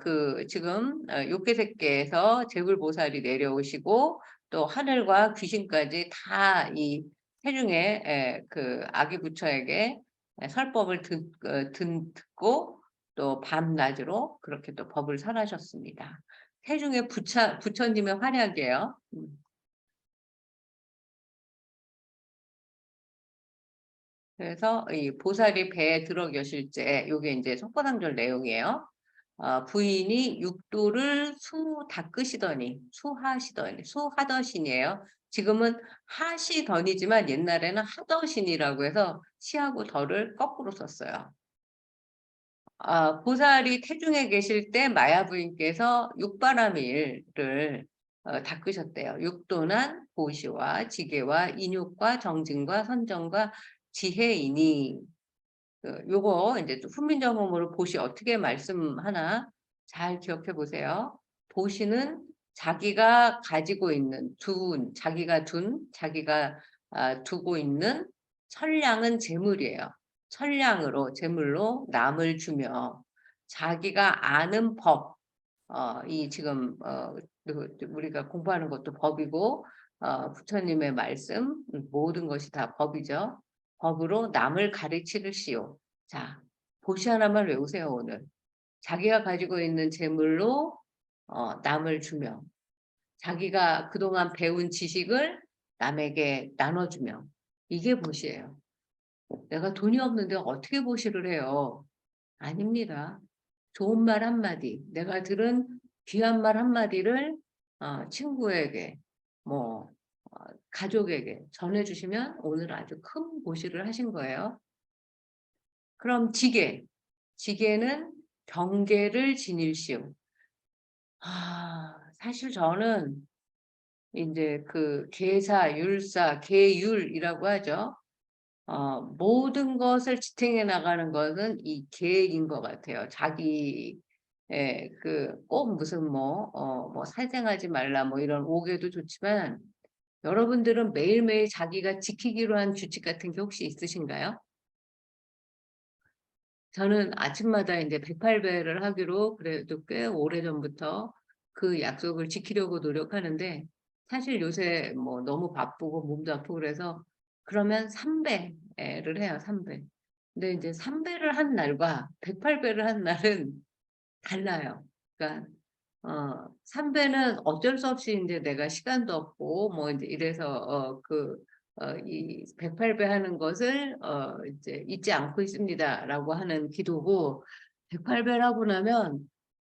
그 지금 욕계색계에서 제불보살이 내려오시고 또 하늘과 귀신까지 다 이 태중에 그 아기 부처에게 설법을 듣고 또 밤낮으로 그렇게 또 법을 설하셨습니다. 태중의 부처님의 활약이에요. 그래서 이 보살이 배에 들어 계실 때, 요게 이제 속보상절 내용이에요. 부인이 육도를 수하더신이에요. 지금은 하시더니지만 옛날에는 하더신이라고 해서 시하고 덜을 거꾸로 썼어요. 보살이 태중에 계실 때 마야 부인께서 육바라밀을 닦으셨대요. 육도난 보시와 지계와 인육과 정진과 선정과 지혜이니. 요거 이제 또 훈민정음으로 보시 어떻게 말씀하나 잘 기억해 보세요. 보시는 자기가 가지고 있는 자기가 두고 있는 천량은 재물이에요. 천량으로 재물로 남을 주며 자기가 아는 법, 이 지금 우리가 공부하는 것도 법이고 부처님의 말씀 모든 것이 다 법이죠. 법으로 남을 가르치시오. 자, 보시 하나만 외우세요 오늘. 자기가 가지고 있는 재물로 남을 주며 자기가 그동안 배운 지식을 남에게 나눠주며 이게 보시예요. 내가 돈이 없는데 어떻게 보시를 해요? 아닙니다. 좋은 말 한마디, 내가 들은 귀한 말 한마디를 친구에게, 뭐 가족에게 전해주시면 오늘 아주 큰 보시를 하신 거예요. 그럼 지게는 경계를 지닐시오. 사실 저는 이제 그 계사, 율사, 계율이라고 하죠. 모든 것을 지탱해 나가는 것은 이 계획인 것 같아요. 자기, 꼭 무슨 뭐 살생하지 말라 뭐 이런 오개도 좋지만 여러분들은 매일매일 자기가 지키기로 한 규칙 같은 게 혹시 있으신가요? 저는 아침마다 이제 108배를 하기로 그래도 꽤 오래전부터 그 약속을 지키려고 노력하는데 사실 요새 뭐 너무 바쁘고 몸도 아프고 그래서 그러면 3배를 해요, 3배. 근데 이제 3배를 한 날과 108배를 한 날은 달라요. 그러니까 3배는 어쩔 수 없이 이제 내가 시간도 없고 뭐 이제 이래서 이 108배 하는 것을 이제 잊지 않고 있습니다라고 하는 기도고 108배를 하고 나면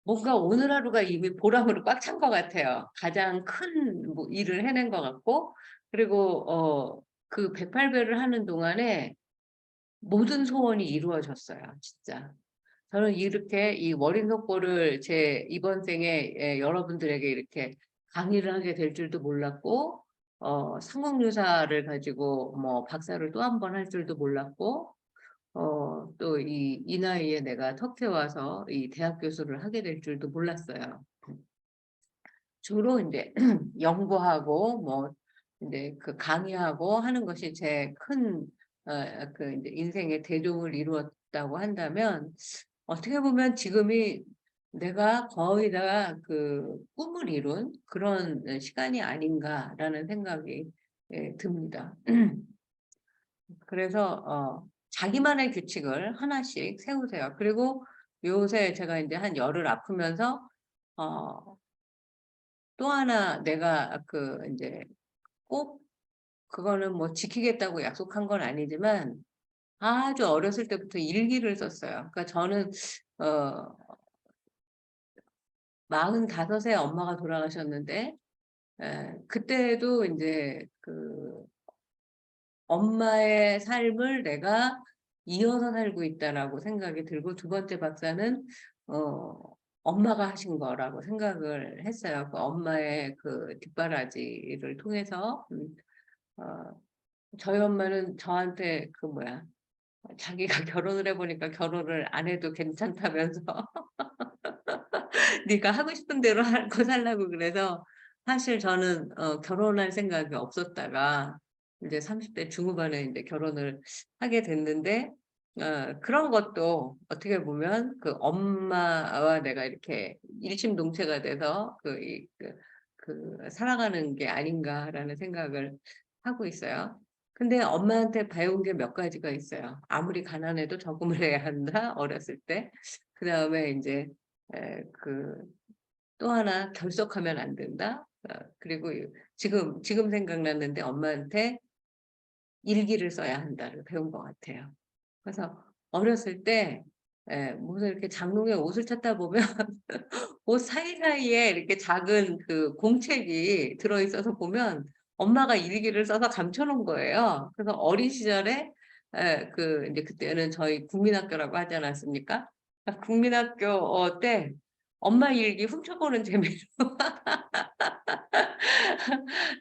뭔가 오늘 하루가 이미 보람으로 꽉 찬 것 같아요. 가장 큰 뭐 일을 해낸 것 같고 그리고 그 108배를 하는 동안에 모든 소원이 이루어졌어요. 진짜. 저는 이렇게 이 월인속보를 제 이번 생에 여러분들에게 이렇게 강의를 하게 될 줄도 몰랐고 상공유사를 가지고 뭐 박사를 또 한 번 할 줄도 몰랐고 또 이 나이에 내가 터키에 와서 이 대학 교수를 하게 될 줄도 몰랐어요. 주로 이제 연구하고 뭐 이제 그 강의하고 하는 것이 제 큰 그 이제 인생의 대종을 이루었다고 한다면 어떻게 보면 지금이 내가 거의 다 그 꿈을 이룬 그런 시간이 아닌가라는 생각이 듭니다. 그래서 자기만의 규칙을 하나씩 세우세요. 그리고 요새 제가 이제 한 열흘 아프면서 어 또 하나 내가 그 인제 꼭 그거는 뭐 지키겠다고 약속한 건 아니지만 아주 어렸을 때부터 일기를 썼어요. 그러니까 저는 어 45에 엄마가 돌아가셨는데 그때도 인제 그 '엄마의 삶을 내가 이어서 살고 있다.'라고 생각이 들고 두 번째 박사는 어 엄마가 하신 거라고 생각을 했어요. 그 엄마의 그 뒷바라지를 통해서 어 저희 엄마는 저한테 그 뭐야 자기가 결혼을 해 보니까 결혼을 안 해도 괜찮다면서 네가 하고 싶은 대로 하고 살라고 그래서 사실 저는 결혼할 생각이 없었다가 이제 30대 중후반에 인제 결혼을 하게 됐는데 그런 것도 어떻게 보면 그 엄마와 내가 이렇게 일심동체가 돼서 살아가는 게 아닌가라는 생각을 하고 있어요. 근데 엄마한테 배운 게 몇 가지가 있어요. 아무리 가난해도 저금을 해야 한다 어렸을 때. 그다음에 인제 그 또 하나 결석하면 안 된다. 그리고 지금 생각났는데 엄마한테 일기를 써야 한다를 배운 것 같아요. 그래서 어렸을 때 무슨 이렇게 장롱에 옷을 찾다 보면 옷 사이사이에 이렇게 작은 그 공책이 들어 있어서 보면 엄마가 일기를 써서 감춰 놓은 거예요. 그래서 어린 시절에 그 인제 그때는 저희 국민학교라고 하지 않았습니까? 국민학교 때 엄마 일기 훔쳐보는 재미로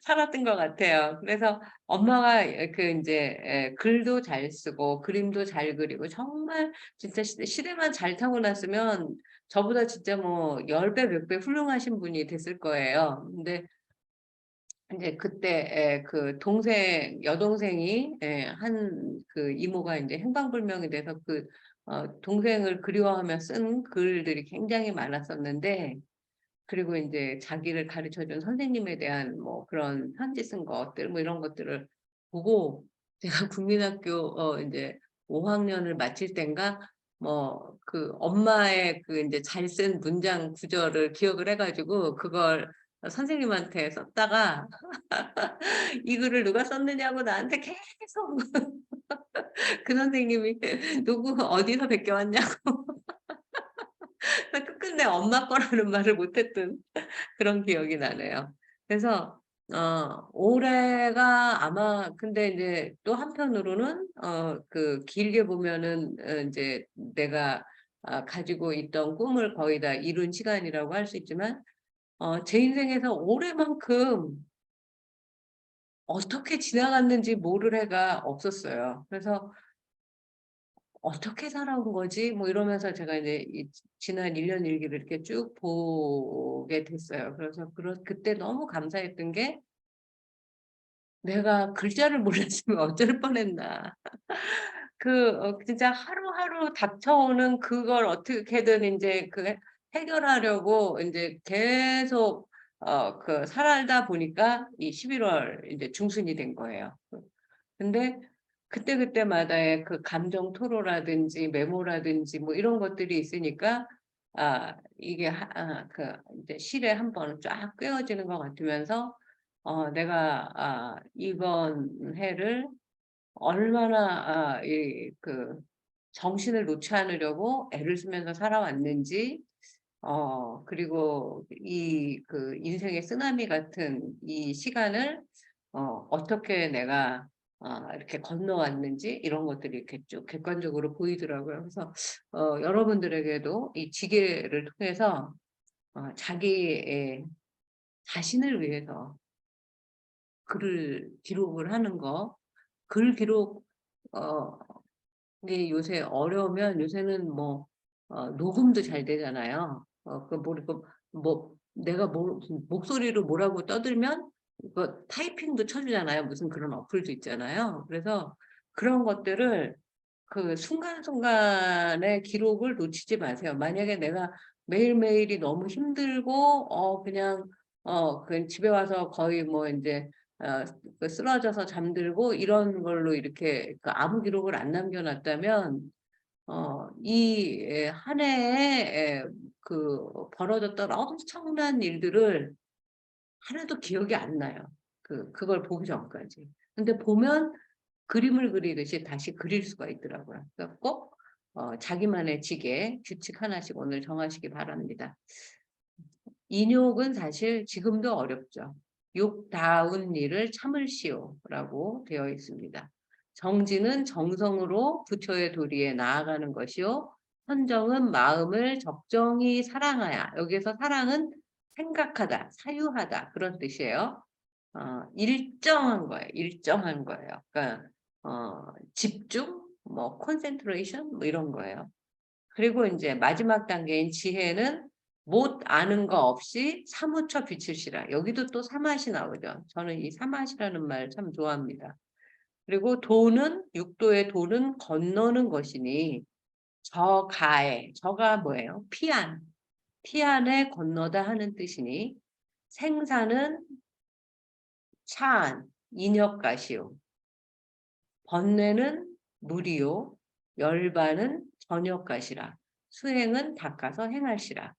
살았던 것 같아요. 그래서 엄마가 그 인제 글도 잘 쓰고 그림도 잘 그리고 정말 진짜 시대만 잘 타고났으면 저보다 진짜 뭐 10배 100배 훌륭하신 분이 됐을 거예요. 근데 인제 그때 그 여동생이 한 그 이모가 인제 행방불명이 돼서 그 동생을 그리워하며 쓴 글들이 굉장히 많았었는데 그리고 인제 자기를 가르쳐 준 선생님에 대한 뭐 그런 편지 쓴 것들 뭐 이런 것들을 보고 제가 국민학교 인제 5 학년을 마칠 땐가 뭐 그 엄마의 그 인제 잘 쓴 문장 구절을 기억을 해 가지고 그걸 선생님한테 썼다가 이 글을 누가 썼느냐고 나한테 계속 그 선생님이 누구 어디서 베껴 왔냐고 끝끝내 엄마 거라는 말을 못 했던 그런 기억이 나네요. 그래서 올해가 아마 근데 인제 또 한편으로는 그 길게 보면은 인제 내가 가지고 있던 꿈을 거의 다 이룬 시간이라고 할 수 있지만 제 인생에서 올해만큼 어떻게 지나갔는지 모를 해가 없었어요. 그래서 '어떻게 살아온 거지?' 뭐 이러면서 제가 이제 이 지난 1년 일기를 이렇게 쭉 보게 됐어요. 그래서 그때 너무 감사했던 게 '내가 글자를 몰랐으면 어쩔 뻔했나.' 진짜 하루하루 닥쳐오는 그걸 어떻게든 인제 해결하려고 인제 계속 살다 보니까 이 11월 인제 중순이 된 거예요. 근데 그때그때마다의 그 감정 토로라든지 메모라든지 뭐 이런 것들이 있으니까 이게 이제 실에 한번 쫙 꿰어지는 것 같으면서 내가 이번 해를 얼마나 정신을 놓지 않으려고 애를 쓰면서 살아왔는지 그리고 인생의 쓰나미 같은 이 시간을 어떻게 내가 이렇게 건너왔는지 이런 것들이 이렇게 쭉 객관적으로 보이더라고요. 그래서 여러분들에게도 이 지계를 통해서 자기의 자신을 위해서 글을 기록을 하는 거 글 기록 어 이게 요새 어려우면 요새는 뭐 녹음도 잘 되잖아요. 내가 무슨 목소리로 뭐라고 떠들면 타이핑도 쳐 주잖아요. 무슨 그런 어플도 있잖아요. 그래서 그런 것들을 그 순간순간의 기록을 놓치지 마세요. 만약에 내가 매일매일이 너무 힘들고 그냥 그 집에 와서 거의 뭐 이제 그 쓰러져서 잠들고 이런 걸로 이렇게 그 아무 기록을 안 남겨놨다면 이 한 해에 그 벌어졌던 엄청난 일들을 하나도 기억이 안 나요. 그걸 보기 전까지. 근데 보면 그림을 그리듯이 다시 그릴 수가 있더라고요. 그러니까 꼭 자기만의 지게 규칙 하나씩 오늘 정하시기 바랍니다. 인욕은 사실 지금도 어렵죠. 욕다운 일을 참을시오라고 되어 있습니다. 정진은 정성으로 부처의 도리에 나아가는 것이요. 선정은 마음을 적정히 사랑하야. 여기서 사랑은 생각하다, 사유하다 그런 뜻이에요. 일정한 거예요. 일정한 거예요. 그러니까 집중, 뭐 콘센트레이션 뭐 이런 거예요. 그리고 이제 마지막 단계인 지혜는 못 아는 거 없이 사무쳐 빛을시라. 여기도 또 사맛이 나오죠. 저는 이 사맛이라는 말 참 좋아합니다. 그리고 도는 육도의 도는 건너는 것이니 저가에 저가 뭐예요? 피안. 피안에 건너다 하는 뜻이니 생사는 차안, 인역가시오. 번뇌는 무리요. 열반은 전역가시라. 수행은 닦아서 행할시라.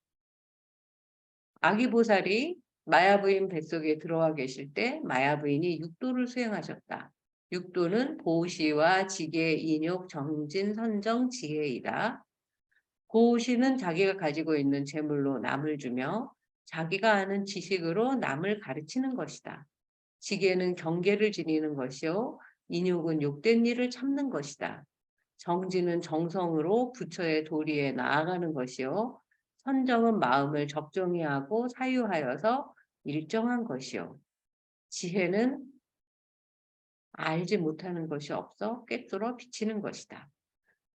아기보살이 마야부인 뱃속에 들어와 계실 때 마야부인이 육도를 수행하셨다. 육도는 보시와 지계, 인욕, 정진, 선정, 지혜이다. 보시는 자기가 가지고 있는 재물로 남을 주며 자기가 아는 지식으로 남을 가르치는 것이다. 지계는 경계를 지니는 것이요. 인욕은 욕된 일을 참는 것이다. 정진은 정성으로 부처의 도리에 나아가는 것이요. 선정은 마음을 적정히 하고 사유하여서 일정한 것이요. 지혜는 알지 못하는 것이 없어 꿰뚫어 비치는 것이다.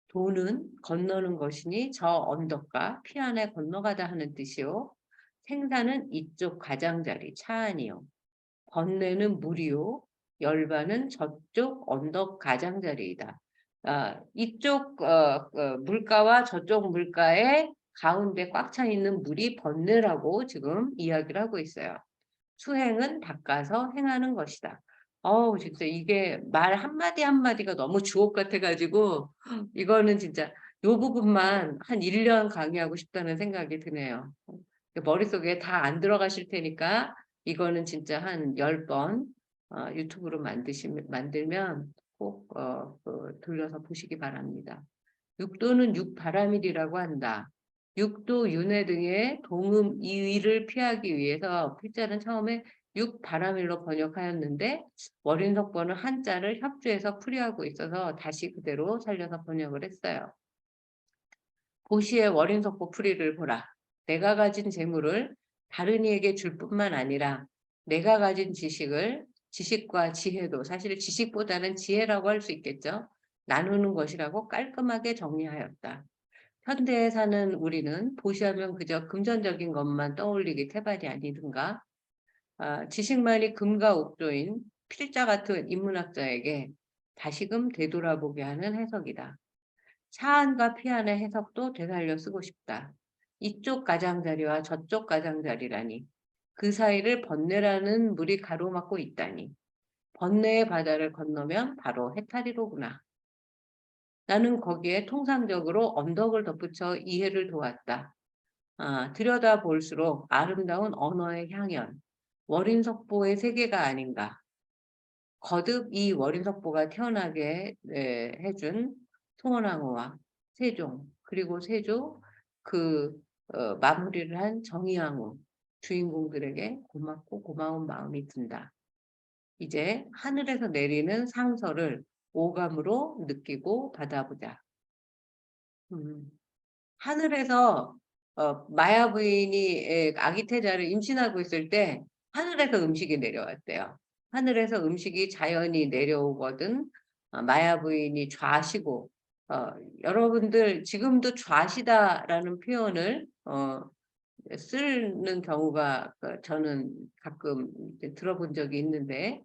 도는 건너는 것이니 저 언덕과 피안에 건너가다 하는 뜻이요. 생사는 이쪽 가장자리 차안이요. 번뇌는 물이요. 열반은 저쪽 언덕 가장자리이다. 이쪽 물가와 저쪽 물가의 가운데 꽉 차 있는 물이 번뇌라고 지금 이야기를 하고 있어요. 수행은 닦아서 행하는 것이다. 진짜 이게 말 한마디 한마디가 너무 주옥 같아가지고 이거는 진짜 요 부분만 한 1년 강의하고 싶다는 생각이 드네요. 머릿속에 다 안 들어가실 테니까 이거는 진짜 한 10번 유튜브로 만들면 꼭 돌려서 보시기 바랍니다. 육도는 육바라밀이라고 한다. 육도, 윤회 등의 동음 이의를 피하기 위해서 필자는 처음에 육바라밀로 번역하였는데 월인석번은 한자를 협조해서 풀이하고 있어서 다시 그대로 살려서 번역을 했어요. 보시의 월인석보 풀이를 보라. 내가 가진 재물을 다른 이에게 줄 뿐만 아니라 내가 가진 지식과 지혜도 사실 지식보다는 지혜라고 할 수 있겠죠. 나누는 것이라고 깔끔하게 정리하였다. 현대에 사는 우리는 보시하면 그저 금전적인 것만 떠올리기 태반이 아니든가. 지식만이 금과 옥조인 필자 같은 인문학자에게 다시금 되돌아보게 하는 해석이다. 차안과 피안의 해석도 되살려 쓰고 싶다. 이쪽 가장자리와 저쪽 가장자리라니. 그 사이를 번뇌라는 물이 가로막고 있다니. 번뇌의 바다를 건너면 바로 해탈이로구나. 나는 거기에 통상적으로 언덕을 덧붙여 이해를 도왔다. 들여다볼수록 아름다운 언어의 향연, 월인석보의 세계가 아닌가. 거듭 이 월인석보가 태어나게 해준 송원왕후와 세종, 그리고 세조 마무리를 한 정의왕후 주인공들에게 고맙고 고마운 마음이 든다. 이제 하늘에서 내리는 상서를 오감으로 느끼고 받아보자. 하늘에서 마야 부인이 아기 태자를 임신하고 있을 때 하늘에서 음식이 내려왔대요. 하늘에서 음식이 자연히 내려오거든 마야 부인이 좌시고 여러분들 지금도 좌시다라는 표현을 쓰는 경우가 저는 가끔 들어본 적이 있는데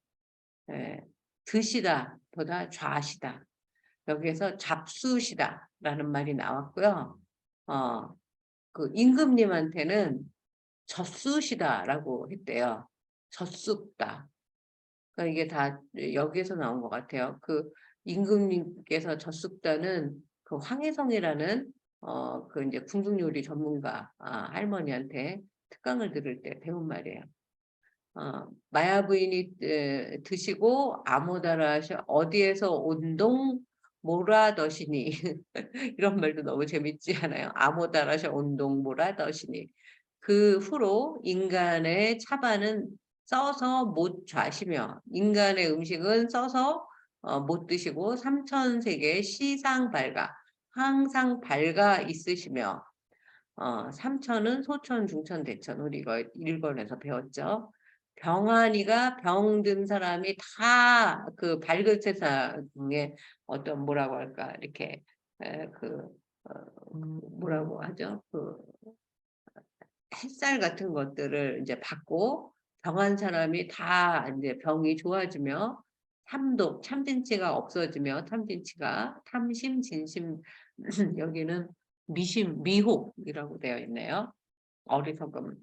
예, 드시다 보다 좌시다. 여기에서 잡수시다라는 말이 나왔고요. 그 임금님한테는 젖쑤시다라고 했대요. 젖숫다. 그러니까 이게 다 여기에서 나온 것 같아요. 그 임금님께서 젖숫다는 그 황혜성이라는 그 이제 궁중 요리 전문가 할머니한테 특강을 들을 때 배운 말이에요. 마야 부인이 드시고 아모다라셔 어디에서 온동 모라더시니 이런 말도 너무 재밌지 않아요? 아모다라셔 온동 모라더시니 그 후로 인간의 차반은 써서 못 좌시며 인간의 음식은 써서 못 드시고 삼천세계 시상 밝아 항상 밝아 있으시며 삼천은 소천, 중천, 대천 우리 이거 1권에서 배웠죠. 병환이가 병든 사람이 다 그 밝은 세상에 어떤 뭐라고 할까 이렇게 그 뭐라고 하죠? 그 햇살 같은 것들을 이제 받고 병한 사람이 다 이제 병이 좋아지며 탐독, 참진치가 없어지며 탐진치가 탐심, 진심 여기는 미심, 미혹이라고 되어 있네요. 어리석음.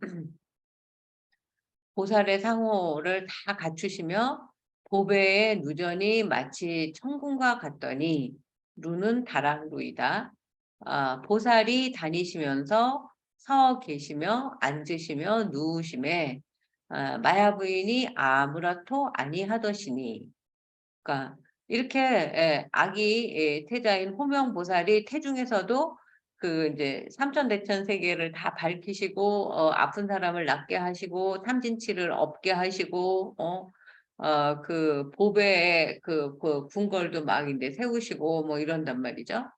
보살의 상호를 다 갖추시며 보배의 누전이 마치 천궁과 같더니 루는 다락루이다. 보살이 다니시면서 서 계시며 앉으시며 누우심에 마야 부인이 아무라토 아니하더시니. 그러니까 이렇게 아기 태자인 호명보살이 태중에서도 그 이제 삼천대천 세계를 다 밝히시고 아픈 사람을 낫게 하시고 탐진치를 없게 하시고 그 보배에 그 궁궐도 막 이제 세우시고 뭐 이런단 말이죠.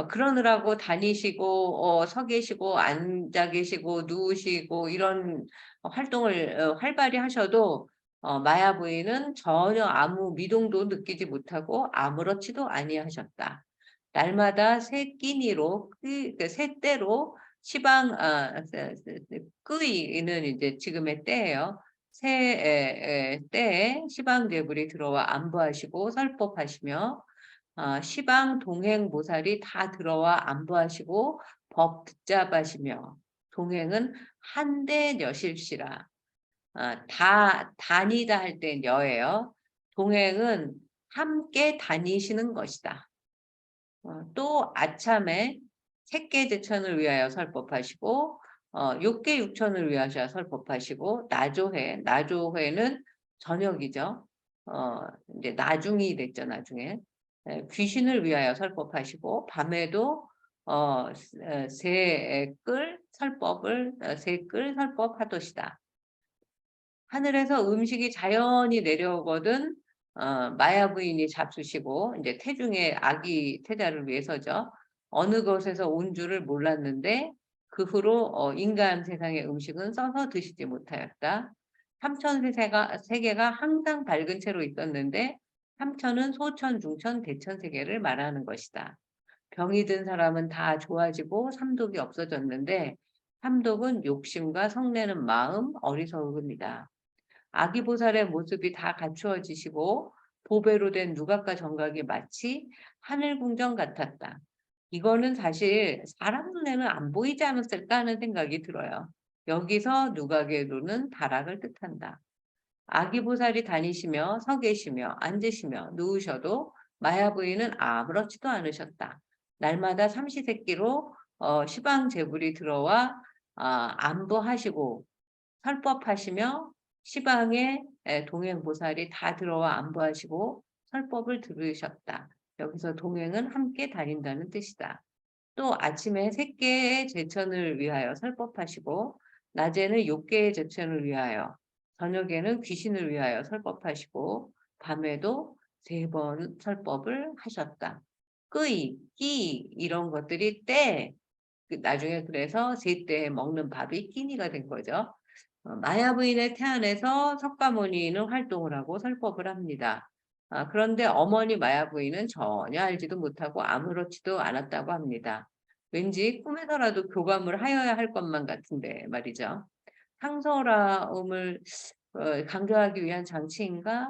그러느라고 다니시고 서 계시고 앉아 계시고 누우시고 이런 활동을 활발히 하셔도 마야 부인은 전혀 아무 미동도 느끼지 못하고 아무렇지도 아니하셨다. 날마다 새 끼니로 새 때로 시방 끄이는 이제 지금의 때예요. 새 때에 시방제불이 들어와 안부하시고 설법하시며 시방 동행 모살이 다 들어와 안부하시고 법 붙잡으시며 동행은 한대 여실시라. 다 다니다 할 땐 여예요. 동행은 함께 다니시는 것이다. 또 아참에 색계제천을 위하여 설법하시고 욕계육천을 위하여 설법하시고 나조회는 저녁이죠. 이제 나중이 됐죠. 나중에 귀신을 위하여 설법하시고 밤에도 세끌 설법하도시다. 하늘에서 음식이 자연히 내려오거든 마야 부인이 잡수시고 이제 태중의 아기 태자를 위해서죠. 어느 곳에서 온 줄을 몰랐는데 그 후로 인간 세상의 음식은 써서 드시지 못하였다. 세계가 항상 밝은 채로 있었는데 삼천은 소천, 중천, 대천 세계를 말하는 것이다. 병이 든 사람은 다 좋아지고 삼독이 없어졌는데 삼독은 욕심과 성내는 마음, 어리석음이다. 아기보살의 모습이 다 갖추어지시고 보배로 된 누각과 정각이 마치 하늘궁정 같았다. 이거는 사실 사람 눈에는 안 보이지 않았을까 하는 생각이 들어요. 여기서 누각의 루는 다락을 뜻한다. 아기보살이 다니시며 서 계시며 앉으시며 누우셔도 마야 부인은 아무렇지도 않으셨다. 날마다 삼시세끼로 시방제불이 들어와 안부하시고 설법하시며 시방에 동행보살이 다 들어와 안부하시고 설법을 들으셨다. 여기서 동행은 함께 다닌다는 뜻이다. 또 아침에 새끼의 제천을 위하여 설법하시고 낮에는 욕계의 제천을 위하여 저녁에는 귀신을 위하여 설법하시고 밤에도 3번 설법을 하셨다. 끼 이런 것들이 나중에 그래서 세때에 먹는 밥이 끼니가 된 거죠. 마야 부인의 태안에서 석가모니는 활동을 하고 설법을 합니다. 그런데 어머니 마야 부인은 전혀 알지도 못하고 아무렇지도 않았다고 합니다. 왠지 꿈에서라도 교감을 하여야 할 것만 같은데 말이죠. 상서라움을 강조하기 위한 장치인가?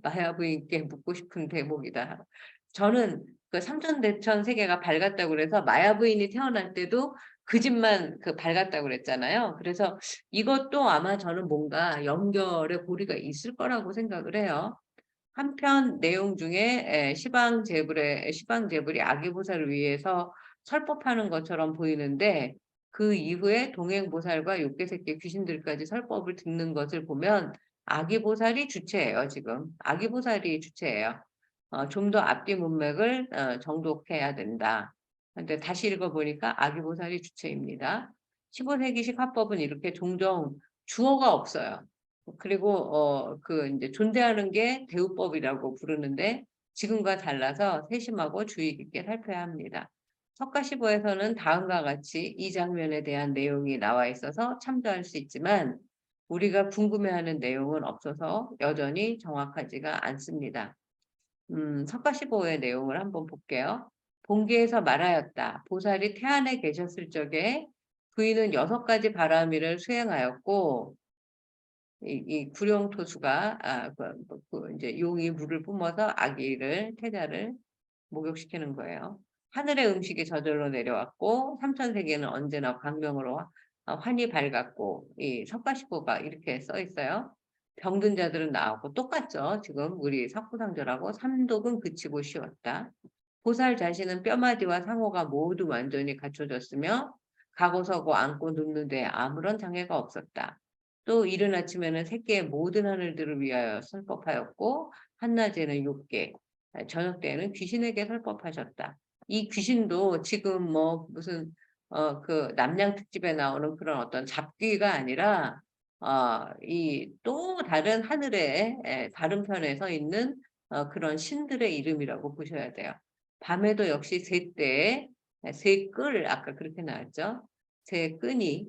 마야 부인께 묻고 싶은 대목이다. 저는 그 삼천대천 세계가 밝았다고 그래서 마야 부인이 태어날 때도 그 집만 그 밝았다고 그랬잖아요. 그래서 이것도 아마 저는 뭔가 연결의 고리가 있을 거라고 생각을 해요. 한편 내용 중에 시방제불이 아기보살을 위해서 설법하는 것처럼 보이는데 그 이후에 동행보살과 욕계새끼 귀신들까지 설법을 듣는 것을 보면 아기보살이 주체예요. 지금 아기보살이 주체예요. 좀 더 앞뒤 문맥을 정독해야 된다. 근데 다시 읽어보니까 아기보살이 주체입니다. 15세기식 화법은 이렇게 종종 주어가 없어요. 그리고 그 이제 존대하는 게 대우법이라고 부르는데 지금과 달라서 세심하고 주의 깊게 살펴야 합니다. 석가시보에서는 다음과 같이 이 장면에 대한 내용이 나와 있어서 참조할 수 있지만 우리가 궁금해하는 내용은 없어서 여전히 정확하지가 않습니다. 석가시보의 내용을 한번 볼게요. 본계에서 말하였다. 보살이 태안에 계셨을 적에 부인은 6가지 바라미를 수행하였고 이 구룡토수가 이제 용이 물을 뿜어서 아기를 태자를 목욕시키는 거예요. 하늘의 음식이 저절로 내려왔고 삼천세계는 언제나 광명으로 환히 밝았고 이 석가시보가 이렇게 써 있어요. 병든 자들은 나았고 똑같죠. 지금 우리 석구상절하고 삼독은 그치고 쉬었다. 보살 자신은 뼈마디와 상호가 모두 완전히 갖춰졌으며 가고 서고 앉고 눕는 데 아무런 장애가 없었다. 또 이른 아침에는 새끼의 모든 하늘들을 위하여 설법하였고 한낮에는 욕계, 저녁 때에는 귀신에게 설법하셨다. 이 귀신도 지금 뭐 무슨 그 남양 특집에 나오는 그런 어떤 잡귀가 아니라 이 또 다른 하늘의 다른 편에 서 있는 그런 신들의 이름이라고 보셔야 돼요. 밤에도 역시 새떼, 새끌 아까 그렇게 나왔죠. 새끈이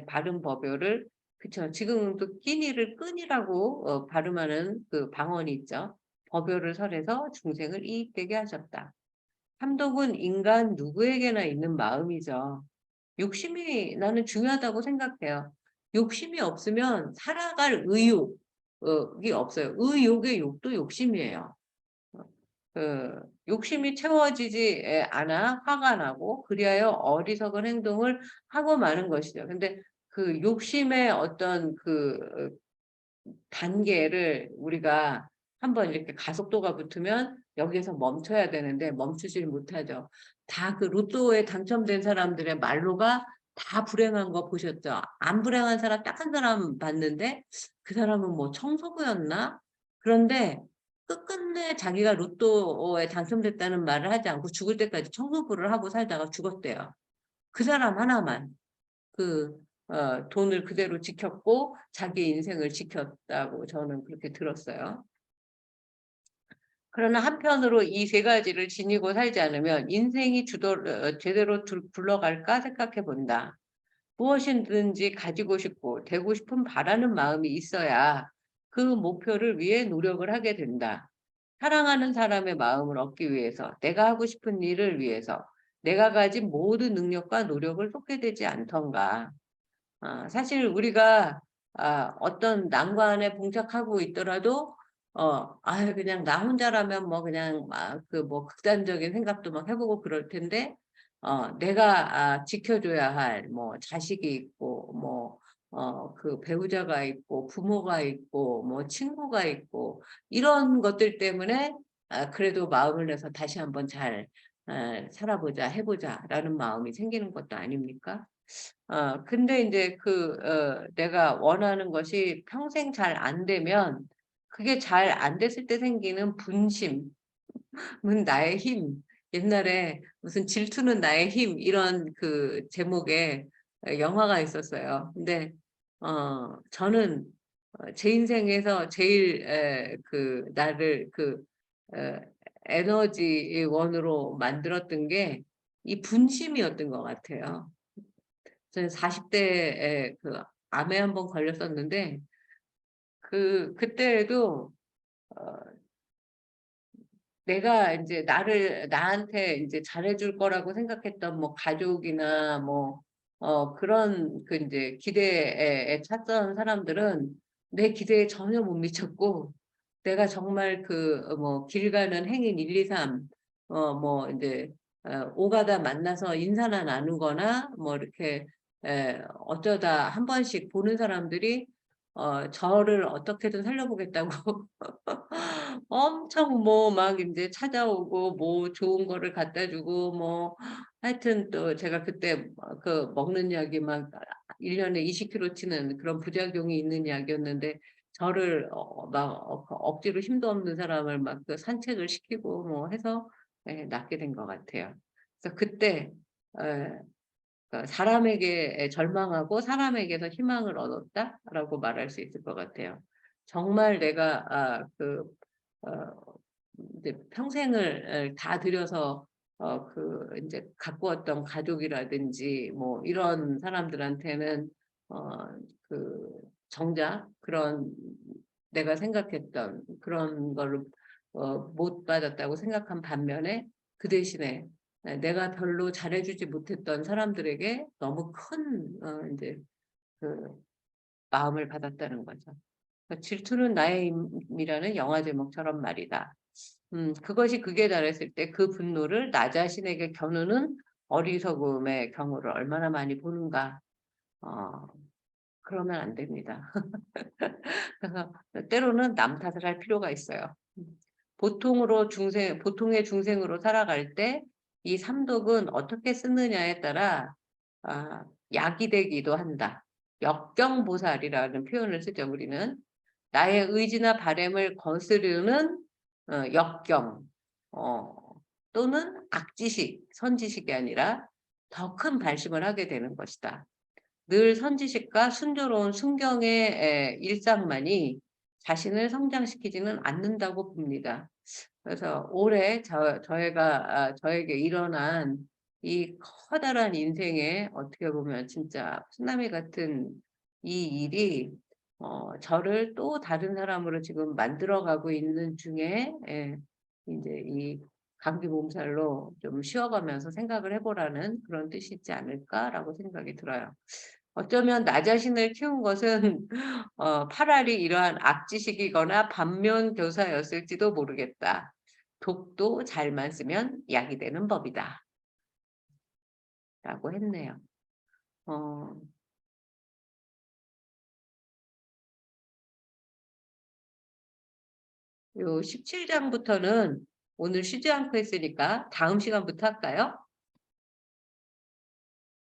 바른 법요를 그쵸. 지금은 또 끼니를 끈이라고 발음하는 그 방언이 있죠. 법요를 설해서 중생을 이익되게 하셨다. 삼독은 인간 누구에게나 있는 마음이죠. 욕심이 나는 중요하다고 생각해요. 욕심이 없으면 살아갈 의욕이 없어요. 의욕의 욕도 욕심이에요. 그 욕심이 채워지지 않아 화가 나고 그리하여 어리석은 행동을 하고 마는 것이죠. 근데 그 욕심의 어떤 그 단계를 우리가 한번 이렇게 가속도가 붙으면 여기에서 멈춰야 되는데 멈추질 못하죠. 다 그 로또에 당첨된 사람들의 말로가 다 불행한 거 보셨죠? 안 불행한 사람 딱 한 사람 봤는데 그 사람은 뭐 청소부였나? 그런데 끝끝내 자기가 로또에 당첨됐다는 말을 하지 않고 죽을 때까지 청소부를 하고 살다가 죽었대요. 그 사람 하나만. 그 돈을 그대로 지켰고 자기 인생을 지켰다고 저는 그렇게 들었어요. 그러나 한편으로 이 3가지를 지니고 살지 않으면 인생이 제대로 굴러갈까 생각해 본다. 무엇이든지 가지고 싶고 되고 싶은 바라는 마음이 있어야 그 목표를 위해 노력을 하게 된다. 사랑하는 사람의 마음을 얻기 위해서 내가 하고 싶은 일을 위해서 내가 가진 모든 능력과 노력을 쏟게 되지 않던가. 사실 우리가 어떤 난관에 봉착하고 있더라도 그냥 나 혼자라면 뭐 그냥 그 뭐 극단적인 생각도 막 해보고 그럴 텐데 내가 지켜줘야 할 뭐 자식이 있고 뭐 그 배우자가 있고 부모가 있고 뭐 친구가 있고 이런 것들 때문에 그래도 마음을 내서 다시 한번 잘 살아보자 해보자라는 마음이 생기는 것도 아닙니까? 근데 이제 내가 원하는 것이 평생 잘 안 되면 그게 잘 안 됐을 때 생기는 분심은 나의 힘. 옛날에 무슨 질투는 나의 힘 이런 그 제목의 영화가 있었어요. 근데 저는 제 인생에서 제일 나를 에, 에너지 원으로 만들었던 게 이 분심이었던 것 같아요. 저는 40대에 그 암에 한번 걸렸었는데 그때에도 어 내가 이제 나한테 이제 잘해줄 거라고 생각했던 뭐 가족이나 뭐 그런 그 이제 기대에 찼던 사람들은 내 기대에 전혀 못 미쳤고 내가 정말 뭐 길 가는 행인 1, 2, 3 뭐 이제 오가다 만나서 인사나 나누거나 뭐 이렇게 어쩌다 한 번씩 보는 사람들이 저를 어떻게든 살려보겠다고 엄청 뭐 막 이제 찾아오고 뭐 좋은 거를 갖다 주고 뭐 하여튼 또 제가 그때 그 먹는 약이 막 1년에 20kg 치는 그런 부작용이 있는 약이었는데 저를 막 억지로 힘도 없는 사람을 막 그 산책을 시키고 뭐 해서 낫게 된 것 같아요. 그래서 그때 그러니까 사람에게 절망하고 사람에게서 희망을 얻었다라고 말할 수 있을 것 같아요. 정말 내가 이제 평생을 다 들여서 이제 가꾸었던 가족이라든지 뭐 이런 사람들한테는 그 정작 그런 내가 생각했던 그런 거를 못 받았다고 생각한 반면에 그 대신에 내가 별로 잘해주지 못했던 사람들에게 너무 큰 이제 그 마음을 받았다는 거죠. 그러니까 질투는 나의 힘이라는 영화 제목처럼 말이다. 그것이 극에 달했을 때 그 분노를 나 자신에게 겨누는 어리석음의 경우를 얼마나 많이 보는가. 그러면 안 됩니다. 그래서 때로는 남 탓을 할 필요가 있어요. 보통의 중생으로 살아갈 때 이 삼독은 어떻게 쓰느냐에 따라 약이 되기도 한다. 역경보살이라는 표현을 쓰죠, 우리는. 나의 의지나 바램을 거스르는 역경 또는 악지식, 선지식이 아니라 더 큰 발심을 하게 되는 것이다. 늘 선지식과 순조로운 순경의 일상만이 자신을 성장시키지는 않는다고 봅니다. 그래서 올해 저에게 일어난 이 커다란 인생에 어떻게 보면 진짜 쓰나미 같은 이 일이 저를 또 다른 사람으로 지금 만들어가고 있는 중에 이제 이 감기 몸살로 좀 쉬어가면서 생각을 해보라는 그런 뜻이 있지 않을까라고 생각이 들어요. 어쩌면 나 자신을 키운 것은 파랄이 이러한 악지식이거나 반면교사였을지도 모르겠다. 독도 잘만 쓰면 약이 되는 법이다. 라고 했네요. 요 17장부터는 오늘 쉬지 않고 했으니까 다음 시간부터 할까요?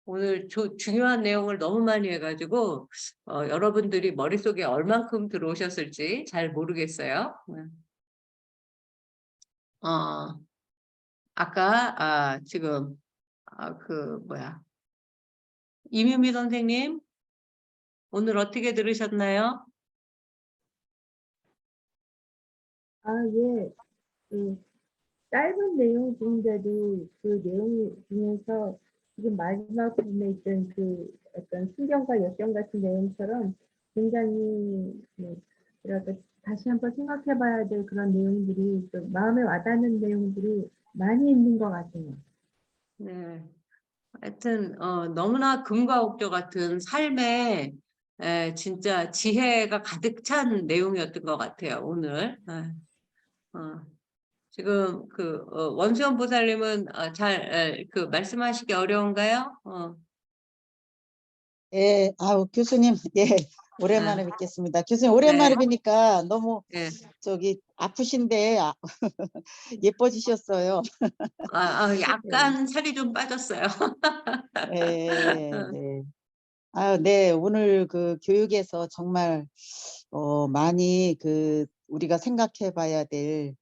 오늘 중요한 내용을 너무 많이 해가지고 여러분들이 머릿속에 얼만큼 들어오셨을지 잘 모르겠어요. 아까 지금 이뮤미 선생님 오늘 어떻게 들으셨나요? 예. 짧은 내용인데도 그 내용 중에서 지금 마지막 부분에 있던 그 어떤 신경과 역경 같은 내용처럼 굉장히 뭐랄까 다시 한번 생각해봐야 될 그런 내용들이 또 마음에 와닿는 내용들이 많이 있는 것 같아요. 네. 하여튼 너무나 금과 옥조 같은 삶의 진짜 지혜가 가득 찬 내용이었던 것 같아요. 오늘. 지금 원수연 보살님은 잘 말씀하시기 어려운가요? 예, 교수님, 예, 오랜만에 뵙겠습니다. 교수님, 오랜만에 네. 뵈니까 너무 네. 아프신데 예뻐지셨어요. 약간 살이 좀 빠졌어요. 예, 네. 네, 오늘 그 교육에서 정말 많이 우리가 생각해 봐야 될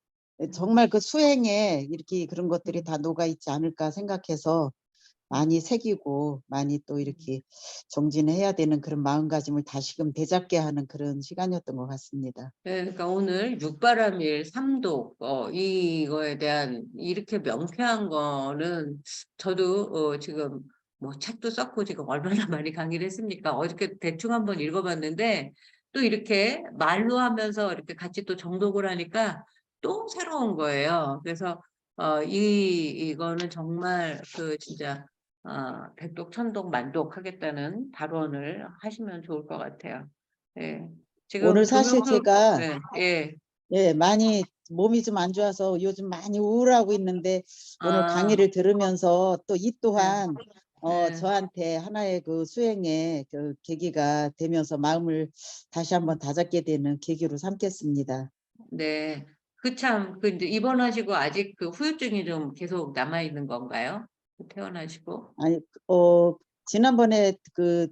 정말 그 수행에 이렇게 그런 것들이 다 녹아 있지 않을까 생각해서 많이 새기고 많이 또 이렇게 정진해야 되는 그런 마음가짐을 다시금 되잡게 하는 그런 시간이었던 것 같습니다. 네, 그러니까 오늘 육바라밀 삼독 이거에 대한 이렇게 명쾌한 거는 저도 지금 뭐 책도 썼고 지금 얼마나 많이 강의를 했습니까? 어저께 대충 한번 읽어봤는데 또 이렇게 말로 하면서 이렇게 같이 또 정독을 하니까 또 새로운 거예요. 그래서 이거는 정말 진짜 백독 천독 만독 하겠다는 발언을 하시면 좋을 것 같아요. 네. 지금 오늘 사실 제가 네, 예. 예, 많이 몸이 좀 안 좋아서 요즘 많이 우울하고 있는데 오늘 아, 강의를 들으면서 또 이 네, 또한 네, 저한테 하나의 그 수행의 그 계기가 되면서 마음을 다시 한번 다잡게 되는 계기로 삼겠습니다. 네. 그 참, 그 이제 입원하시고 아직 그 후유증이 좀 계속 남아 있는 건가요? 퇴원하시고. 아니, 지난번에 그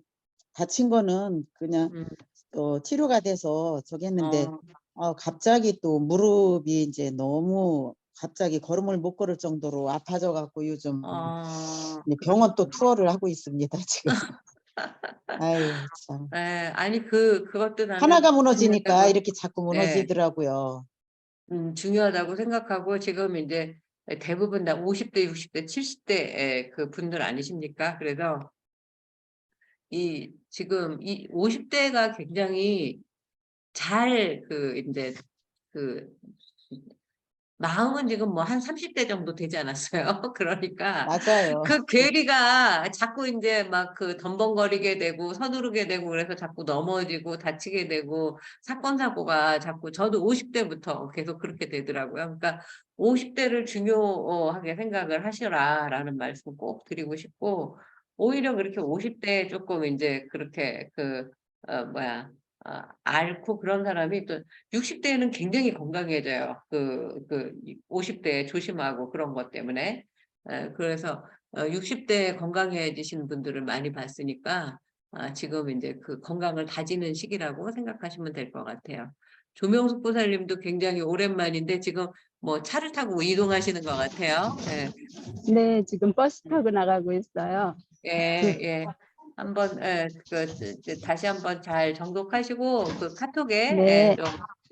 다친 거는 그냥 음, 치료가 돼서 저기 했는데 어, 갑자기 또 무릎이 이제 너무 갑자기 걸음을 못 걸을 정도로 아파져 갖고 요즘 이제 병원 또 그러시구나. 투어를 하고 있습니다, 지금. 아유, 참. 네, 아니, 그것도 나는 하나가 무너지니까 중요하다고, 이렇게 자꾸 네, 무너지더라고요. 중요하다고 생각하고 지금 이제 대부분 다 50대, 60대, 70대 그 분들 아니십니까? 그래서 지금 이 50대가 굉장히 잘 이제 그 마음은 지금 뭐 한 30대 정도 되지 않았어요. 그러니까 맞아요. 그 괴리가 자꾸 이제 막 덤벙거리게 되고 서두르게 되고 그래서 자꾸 넘어지고 다치게 되고 사건 사고가 자꾸 저도 50대부터 계속 그렇게 되더라고요. 그러니까 50대를 중요하게 생각을 하시라라는 말씀 꼭 드리고 싶고 오히려 그렇게 50대에 조금 이제 그렇게 앓고 그런 사람이 또 60대에는 굉장히 건강해져요. 50대에 조심하고 그런 것 때문에. 그래서 60대에 건강해지신 분들을 많이 봤으니까 지금 이제 그 건강을 다지는 시기라고 생각하시면 될 것 같아요. 조명숙 보살님도 굉장히 오랜만인데 지금 뭐 차를 타고 이동하시는 것 같아요. 예, 네, 지금 버스 타고 나가고 있어요. 예, 예. 한번 다시 한번 잘 정독하시고 그 카톡에 네, 좀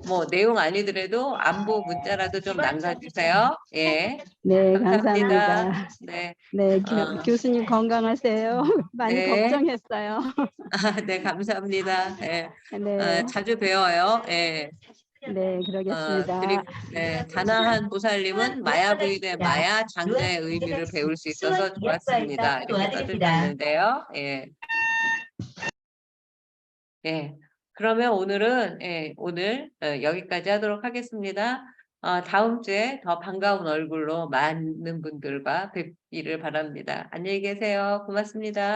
뭐 내용 아니더라도 안부 문자라도 좀 남겨주세요. 예, 네, 감사합니다. 감사합니다. 네, 네, 어, 교수님 건강하세요. 많이 네, 걱정했어요. 네, 감사합니다. 예, 네, 자주 뵈어요. 예, 네, 그러겠습니다. 다나한 보살님은 마야부이 대 마야 장자의 의미를 배울 수 있어서 좋았습니다. 이렇게 써주셨는데요. 예. 예. 그러면 오늘은, 오늘 여기까지 하도록 하겠습니다. 다음 주에 더 반가운 얼굴로 많은 분들과 뵙기를 바랍니다. 안녕히 계세요. 고맙습니다.